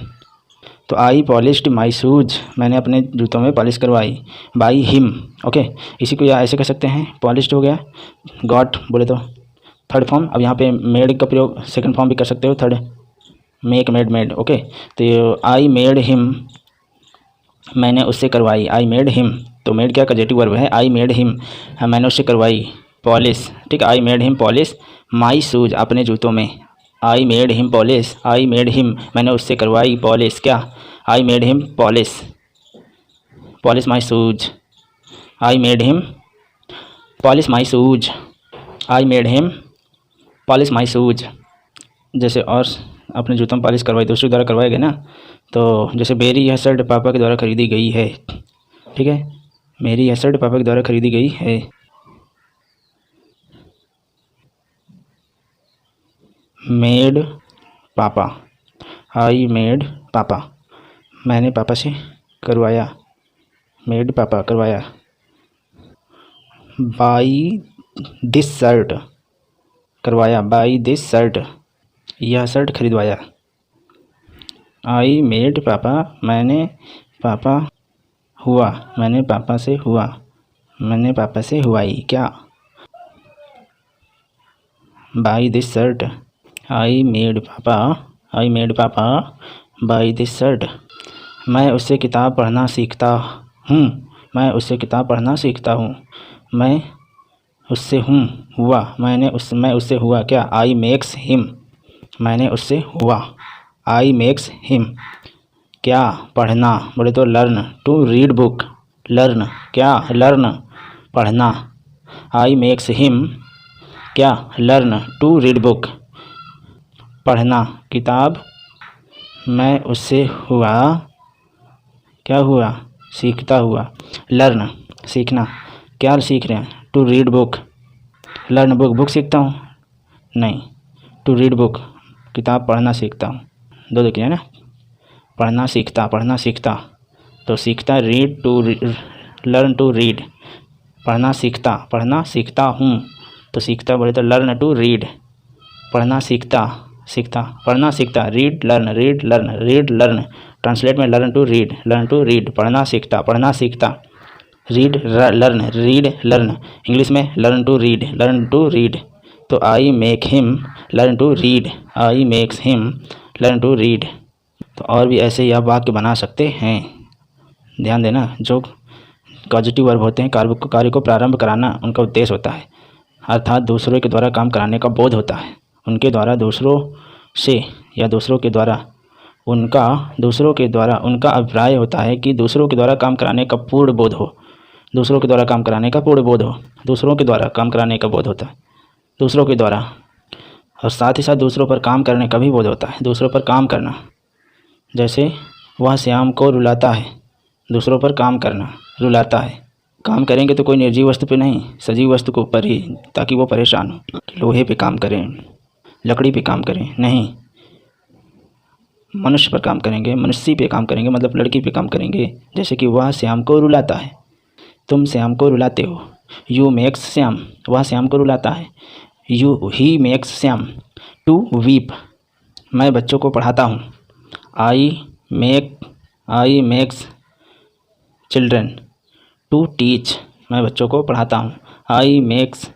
A: तो आई पॉलिश्ड माई शूज, मैंने अपने जूतों में पॉलिश करवाई बाई हिम। ओके, इसी को या ऐसे कर सकते हैं, पॉलिश्ड हो गया, गॉट बोले तो थर्ड फॉर्म। अब यहाँ पे मेड का प्रयोग सेकंड फॉर्म भी कर सकते हो, third, make, made, made. Okay, तो आई मेड हिम, मैंने उससे करवाई। आई मेड हिम, तो मेड क्या कजेटिव वर्ब है, आई मेड हिम, मैंने उससे करवाई पॉलिश, ठीक है। I made him polish my shoes, अपने जूतों में। I made him polish, I made him, मैंने उससे करवाई पॉलिश, क्या? I made him polish, polish my shoes. I made him polish my shoes, I made him polish my shoes. जैसे और अपने जूतों में पॉलिश करवाई, दूसरे द्वारा करवाया गया ना। तो जैसे मेरी यह शर्ट पापा के द्वारा खरीदी गई है, ठीक है। मेरी यह शर्ट पापा के द्वारा खरीदी गई है। मेड पापा, आई मेड पापा, मैंने पापा से करवाया। मेड पापा, करवाया। बाई दिस शर्ट, करवाया। बाई दिस शर्ट, यह शर्ट खरीदवाया। आई मेड पापा, मैंने पापा हुआ, मैंने पापा से हुआ, मैंने पापा से हुआई, क्या? By this shirt, I made पापा, आई मेड पापा बाई दिस शर्ट। मैं उससे किताब पढ़ना सीखता हूँ, मैं उससे किताब पढ़ना सीखता हूँ। मैं उससे हूँ, हुआ, मैं उससे हुआ, क्या? आई मेक्स हिम, मैंने उससे हुआ। आई मेक्स हिम, क्या? पढ़ना बोले तो learn, to read book, learn, क्या? लर्न, पढ़ना। आई मेक्स हिम, क्या? लर्न टू रीड बुक, पढ़ना, किताब। मैं उससे हुआ, क्या हुआ? सीखता हुआ। लर्न, सीखना, क्या सीख रहे हैं? To read book, learn book, book सीखता हूँ, नहीं, टू रीड बुक, किताब पढ़ना सीखता हूँ। दो देखिए ना, पढ़ना सीखता, पढ़ना सीखता, तो सीखता read, to learn to read, पढ़ना सीखता हूँ, तो सीखता बोले तो लर्न टू रीड, पढ़ना सीखता, सीखता, पढ़ना सीखता, read learn, read learn, read learn, translate में लर्न टू रीड, पढ़ना सीखता, पढ़ना सीखता, read learn, read learn, English में लर्न टू रीड। तो I make him learn to read, I makes him learn to read. तो और भी ऐसे ही आप वाक्य बना सकते हैं। ध्यान देना, जो पॉजिटिव वर्ब होते हैं कार्य को प्रारंभ कराना उनका उद्देश्य होता है, अर्थात दूसरों के द्वारा काम कराने का बोध होता है। उनके द्वारा दूसरों से या दूसरों के द्वारा उनका अभिप्राय होता है कि दूसरों के द्वारा काम कराने का पूर्ण बोध हो, दूसरों के द्वारा काम कराने का पूर्ण बोध हो, दूसरों के द्वारा काम कराने का बोध होता है, दूसरों के द्वारा, और साथ ही साथ दूसरों पर काम करने का भी बोध होता है, दूसरों पर काम करना। जैसे वह श्याम को रुलाता है, दूसरों पर काम करना, रुलाता है। काम करेंगे तो कोई निर्जीव वस्तु पे नहीं, सजीव वस्तु के ऊपर ही, ताकि वो परेशान हो। लोहे पे काम करें, लकड़ी पे काम करें, नहीं, मनुष्य पर काम करेंगे, मनुष्य पे काम करेंगे, मतलब लड़की पे काम करेंगे। जैसे कि वह श्याम को रुलाता है, तुम श्याम को रुलाते हो। यू मेक्स श्याम, वह श्याम को रुलाता है। He makes Shyam to weep, मैं बच्चों को पढ़ाता हूँ। I makes children to teach, मैं बच्चों को पढ़ाता हूँ। I makes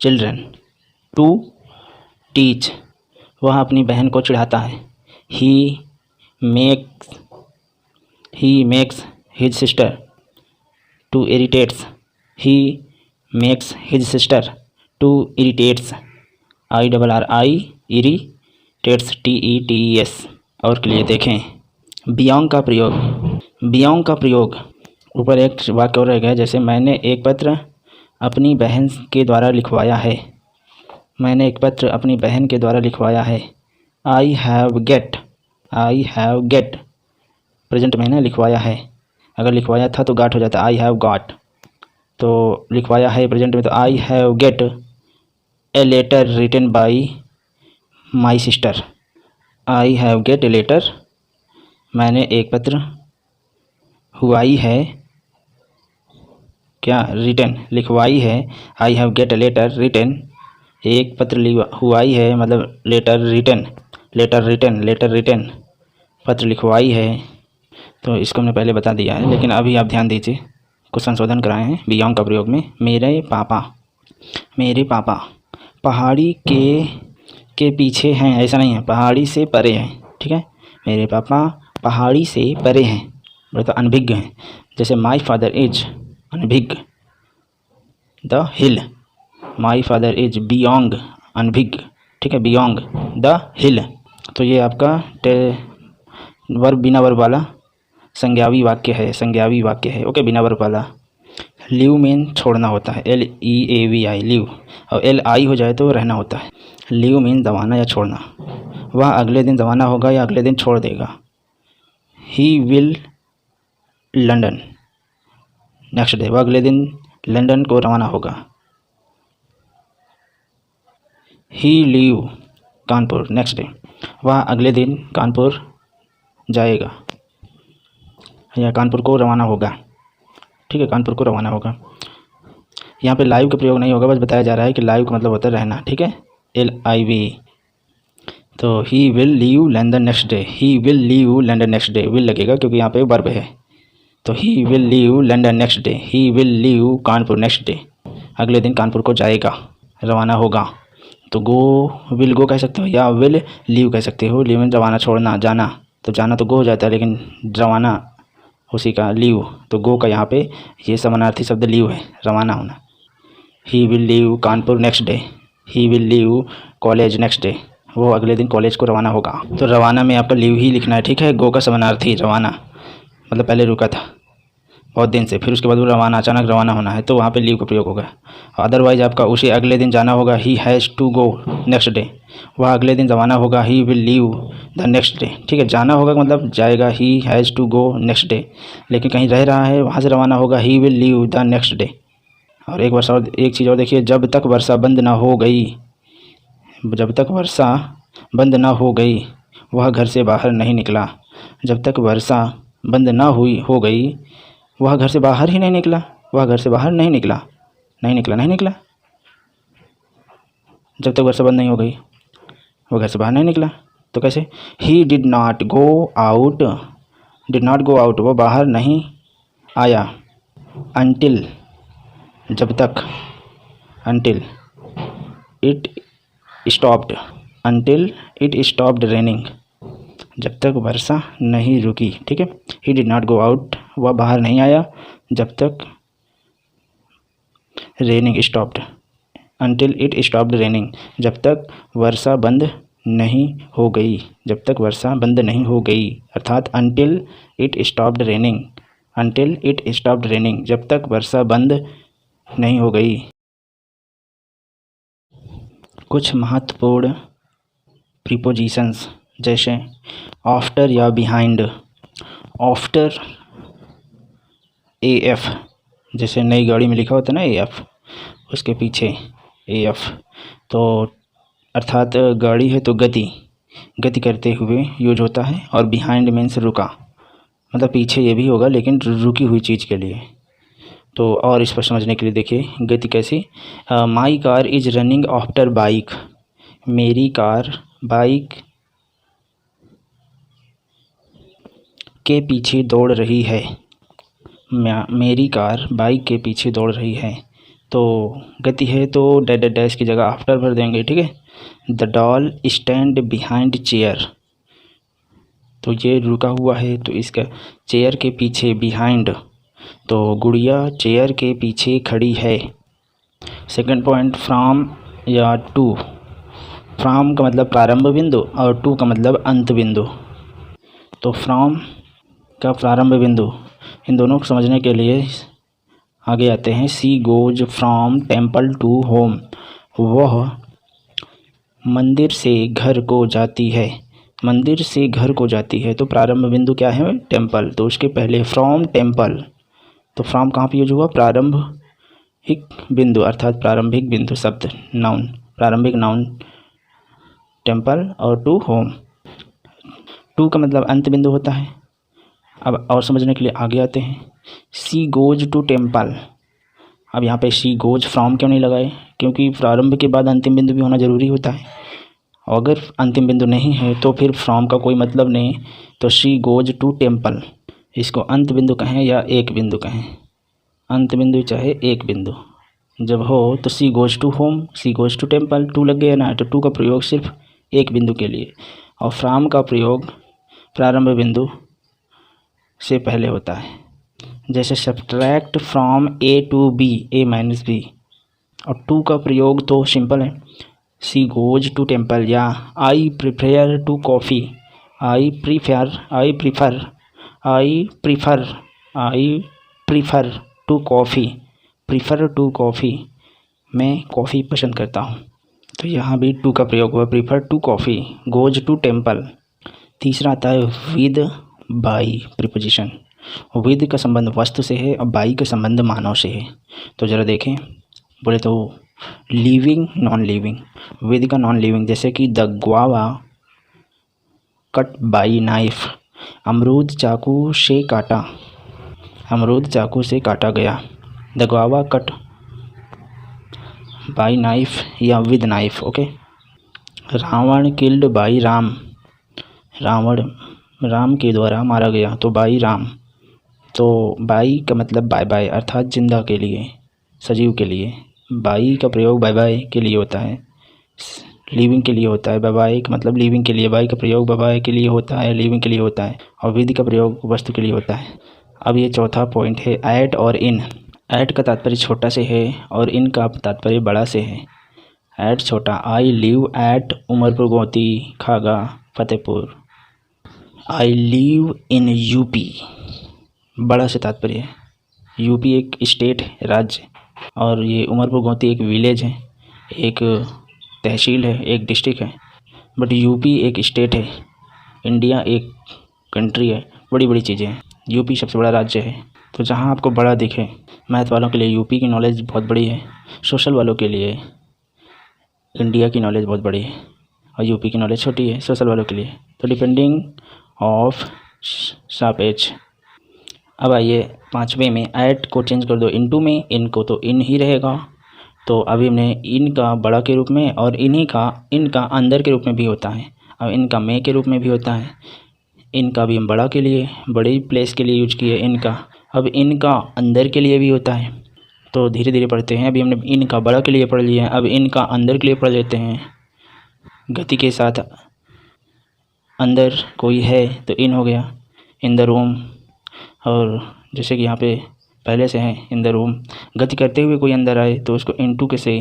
A: children to teach, वह अपनी बहन को चिढ़ाता है। He makes his sister to irritates, he makes his sister to irritates, IRRI irritates, TETES। और के लिए देखें बियॉन्ग का प्रयोग, ऊपर एक वाक्य और रह गया। जैसे मैंने एक पत्र अपनी बहन के द्वारा लिखवाया है, मैंने एक पत्र अपनी बहन के द्वारा लिखवाया है। आई हैव गेट प्रेजेंट में ना लिखवाया है, अगर लिखवाया था तो गाट हो जाता, आई हैव गॉट। तो लिखवाया है प्रेजेंट में, तो I have get a letter written by my sister, I have get a letter, मैंने एक पत्र, हुआई है क्या, रिटन लिखवाई है, I have get a letter written, एक पत्र हुआई है मतलब लेटर रिटन, लेटर रिटन पत्र लिखवाई है। तो इसको हमने पहले बता दिया है, लेकिन अभी आप ध्यान दीजिए, कुछ संशोधन कराए हैं बियॉन्ग का प्रयोग में। मेरे पापा पहाड़ी के पीछे हैं, ऐसा नहीं है, पहाड़ी से परे हैं, ठीक है। मेरे पापा पहाड़ी से परे हैं, मतलब अनभिज्ञ हैं। जैसे माई फादर इज अनभिज्ञ the hill, my father is beyond अनभिज्ञ, ठीक है, बियॉन्ग द हिल। तो ये आपका वर्ब बिना वर्ब वाला संज्ञावी वाक्य है, ओके, बिना वर्ब वाला। लीव मीन छोड़ना होता है, LEAVI लीव, और LI हो जाए तो रहना होता है। लीव मीन दबाना या छोड़ना। वह अगले दिन रवाना होगा या अगले दिन छोड़ देगा। He will London next day, वह अगले दिन लंदन को रवाना होगा। ही लीव कानपुर नेक्स्ट डे, वह अगले दिन कानपुर जाएगा या कानपुर को रवाना होगा, ठीक है, कानपुर को रवाना होगा। यहाँ पे लाइव का प्रयोग नहीं होगा, बस बताया जा रहा है कि लाइव का मतलब होता है रहना, ठीक है, LIV। तो ही will leave London next day, he will leave London next day, will लगेगा क्योंकि यहाँ पे वर्ब है। तो ही will leave London next day, he will leave Kanpur next day, अगले दिन कानपुर को जाएगा, रवाना होगा। तो गो विल गो कह सकते हो या विल लीव कह सकते हो। लीव में रवाना छोड़ना, जाना, तो जाना तो गो हो जाता है, लेकिन रवाना उसी का लीव, तो गो का यहाँ पे ये समानार्थी शब्द लीव है, रवाना होना। ही will leave Kanpur next day, he will leave college next day, वो अगले दिन कॉलेज को रवाना होगा। तो रवाना में आपका लीव ही लिखना है, ठीक है। गो का समानार्थी रवाना, मतलब पहले रुका था बहुत दिन से, फिर उसके बाद वो रवाना, अचानक रवाना होना है, तो वहाँ पे लीव का प्रयोग होगा। अदरवाइज आपका उसे अगले दिन जाना होगा, he has to go next day, वह अगले दिन रवाना होगा, he will leave the next day, ठीक है। जाना होगा मतलब जाएगा, he has to go next day, लेकिन कहीं रह रहा है वहाँ से रवाना होगा, he will leave the next day. और एक चीज़ और देखिए, जब तक वर्षा बंद ना हो गई, जब तक वर्षा बंद ना हो गई वह घर से बाहर नहीं निकला। जब तक वर्षा बंद ना हो गई वह घर से बाहर ही नहीं निकला, वह घर से बाहर नहीं निकला, नहीं निकला। जब तक वर्षा बंद नहीं हो गई वह घर से बाहर नहीं निकला, तो कैसे? He did not go out, वह बाहर नहीं आया। अनटिल जब तक, अनटिल इट स्टॉप्ड रेनिंग, जब तक वर्षा नहीं रुकी, ठीक है। He did not go out, वह बाहर नहीं आया जब तक raining stopped, until it stopped raining, जब तक वर्षा बंद नहीं हो गई, जब तक वर्षा बंद नहीं हो गई, अर्थात अनटिल इट स्टॉप्ड रेनिंग, जब तक वर्षा बंद नहीं हो गई। कुछ महत्वपूर्ण प्रीपोजिशंस जैसे आफ्टर या बिहाइंड। आफ्टर AF, जैसे नई गाड़ी में लिखा होता है ना AF, उसके पीछे AF, तो अर्थात गाड़ी है तो गति करते हुए यूज होता है। और बिहाइंड मीन्स रुका, मतलब पीछे ये भी होगा लेकिन रुकी हुई चीज़ के लिए। तो और इस पर समझने के लिए देखिए गति कैसी। My car is running after bike, मेरी कार बाइक के पीछे दौड़ रही है, मेरी कार बाइक के पीछे दौड़ रही है। तो गति है तो डैश की जगह आफ्टर भर देंगे, ठीक है। The doll stand behind chair, तो ये रुका हुआ है तो इसका चेयर के पीछे बिहाइंड, तो गुड़िया चेयर के पीछे खड़ी है। सेकंड पॉइंट, फ्रॉम या टू। फ्रॉम का मतलब प्रारंभ बिंदु और टू का मतलब अंत बिंदु। तो फ्रॉम का प्रारंभ बिंदु, इन दोनों को समझने के लिए आगे आते हैं। She goes from temple to home, वह मंदिर से घर को जाती है, मंदिर से घर को जाती है। तो प्रारंभ बिंदु क्या है? टेम्पल, तो उसके पहले फ्रॉम टेम्पल। तो फ्रॉम कहाँ पे यूज हुआ? प्रारंभिक बिंदु, अर्थात प्रारंभिक बिंदु शब्द, नाउन, प्रारंभिक नाउन टेम्पल और टू होम। टू का मतलब अंत बिंदु होता है। अब और समझने के लिए आगे आते हैं। She goes to temple. अब यहाँ पे शी गोज फ्रॉम क्यों नहीं लगाए? क्योंकि प्रारंभ के बाद अंतिम बिंदु भी होना ज़रूरी होता है। अगर अंतिम बिंदु नहीं है तो फिर फ्रॉम का कोई मतलब नहीं। तो शी गोज टू टेम्पल, इसको अंत बिंदु कहें या एक बिंदु कहें, अंत बिंदु चाहे एक बिंदु जब हो तो she goes to home, she goes to temple, to लग गया ना, तो टू का प्रयोग सिर्फ एक बिंदु के लिए, और फ्रॉम का प्रयोग प्रारंभ बिंदु से पहले होता है। जैसे subtract from A to B, A minus B. और टू का प्रयोग तो सिंपल है, सी गोज टू टेम्पल या I prefer to coffee, I prefer to coffee, prefer to coffee, मैं कॉफ़ी पसंद करता हूँ। तो यहाँ भी टू का प्रयोग हुआ, prefer to coffee, goes to temple. तीसरा आता है विद बाई प्रीपोजिशन। विद का संबंध वस्तु से है और बाई का संबंध मानव से है। तो ज़रा देखें, बोले तो लिविंग, नॉन लिविंग। विद का नॉन लिविंग, जैसे कि the guava cut by knife, अमरूद चाकू से काटा, अमरूद चाकू से काटा गया। The guava cut by knife या with knife. Okay. Ravan killed by Ram, Ravan Ram के द्वारा मारा गया, तो बाई राम। तो बाई का मतलब बाय बाय, अर्थात जिंदा के लिए, सजीव के लिए। बाई का प्रयोग बाय बाय के लिए होता है, लिविंग के लिए होता है। बाय बाय का मतलब लिविंग के लिए, बाई का प्रयोग बाय बाय के लिए होता है, लिविंग के लिए होता है, और विद का प्रयोग वस्तु के लिए होता है। अब ये चौथा पॉइंट है एट और इन। एट का तात्पर्य छोटा से है और इन का तात्पर्य बड़ा से है। एट छोटा, I live at Umarpur Goti Khaga Fatehpur, I live in UP, बड़ा से तात्पर्य है। यूपी एक स्टेट है, राज्य, और ये उमरपुर गोती एक विलेज है, एक तहसील है, एक डिस्ट्रिक्ट है। बट यूपी एक स्टेट है, इंडिया एक कंट्री है, बड़ी बड़ी चीज़ें हैं। यूपी सबसे बड़ा राज्य है। तो जहाँ आपको बड़ा दिखे, मैथ वालों के लिए यूपी की नॉलेज बहुत बड़ी है, सोशल वालों के लिए इंडिया की नॉलेज बहुत बड़ी है, और यूपी की नॉलेज छोटी है सोशल वालों के लिए। तो डिपेंडिंग ऑफ सापेक्ष। अब आइए पाँचवें में, ऐट को चेंज कर दो इनटू में, इन को तो इन ही रहेगा। तो अभी हमने इन का बड़ा के रूप में और इनका अंदर के रूप में भी होता है, और इनका में के रूप में भी होता है। इनका भी हम बड़ा के लिए, बड़ी प्लेस के लिए यूज किए इनका। अब इनका अंदर के लिए भी होता है। तो धीरे धीरे पढ़ते हैं। अभी हमने इनका बड़ा के लिए पढ़ लिया है, अब इनका अंदर के लिए पढ़ लेते हैं गति के साथ। अंदर कोई है तो इन हो गया, इन द रूम। और जैसे कि यहाँ पे पहले से है इन द रूम। गति करते हुए कोई अंदर आए तो उसको इनटू के से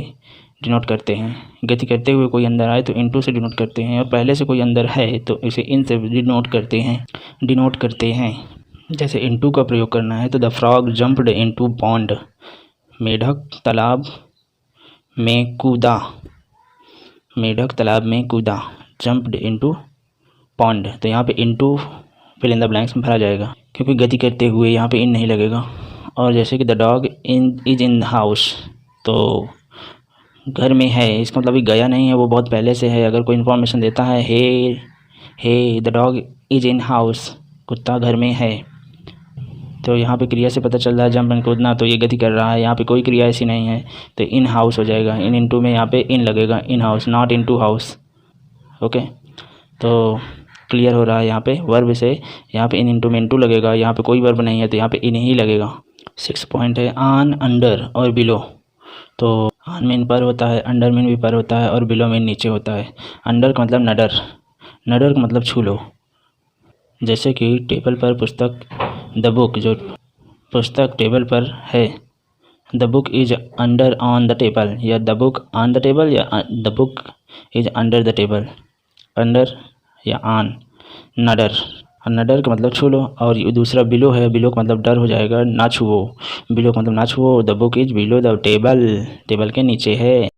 A: डिनोट करते हैं। गति करते हुए कोई अंदर आए तो इनटू से डिनोट करते हैं, और पहले से कोई अंदर है तो इसे इन से डिनोट करते हैं। जैसे इनटू का प्रयोग करना है तो the frog jumped into pond, मेढक तालाब में कूदा, मेढक तालाब में कूदा, जंप्ड इनटू पॉन्ड। तो यहाँ पे into fill in the blanks में भरा जाएगा, क्योंकि गति करते हुए यहाँ पे इन नहीं लगेगा। और जैसे कि the dog is in the house, तो घर में है, इसका मतलब गया नहीं है, वो बहुत पहले से है। अगर कोई इन्फॉर्मेशन देता है हे the dog is in house, कुत्ता घर में है, तो यहाँ पे क्रिया से पता चल रहा है जंप एंड कूदना, तो ये गति कर रहा है। यहाँ पे कोई क्रिया ऐसी नहीं है, तो इन हाउस हो जाएगा। इन इनटू में यहाँ पे इन लगेगा, in house, not into house. Okay, तो क्लियर हो रहा है। यहाँ पे वर्ब से यहाँ पे इन इनटू में इनटू लगेगा, यहाँ पे कोई वर्ब नहीं है तो यहाँ पे इन ही लगेगा। 6 पॉइंट है ऑन, अंडर और बिलो। तो ऑन में पर होता है, अंडर में भी पर होता है, और बिलो में नीचे होता है। अंडर का मतलब नडर, नडर का मतलब छू लो। जैसे कि टेबल पर पुस्तक, द बुक, जो पुस्तक टेबल पर है, the book is under on the table, या the book on the table, या the book is under the table. Under या ऑन, नडर, नडर का मतलब छू लो। और ये दूसरा बिलो है, बिलो का मतलब डर हो जाएगा, ना छुओ। बिलो का मतलब ना छुओ। The book is below the table, table के नीचे है।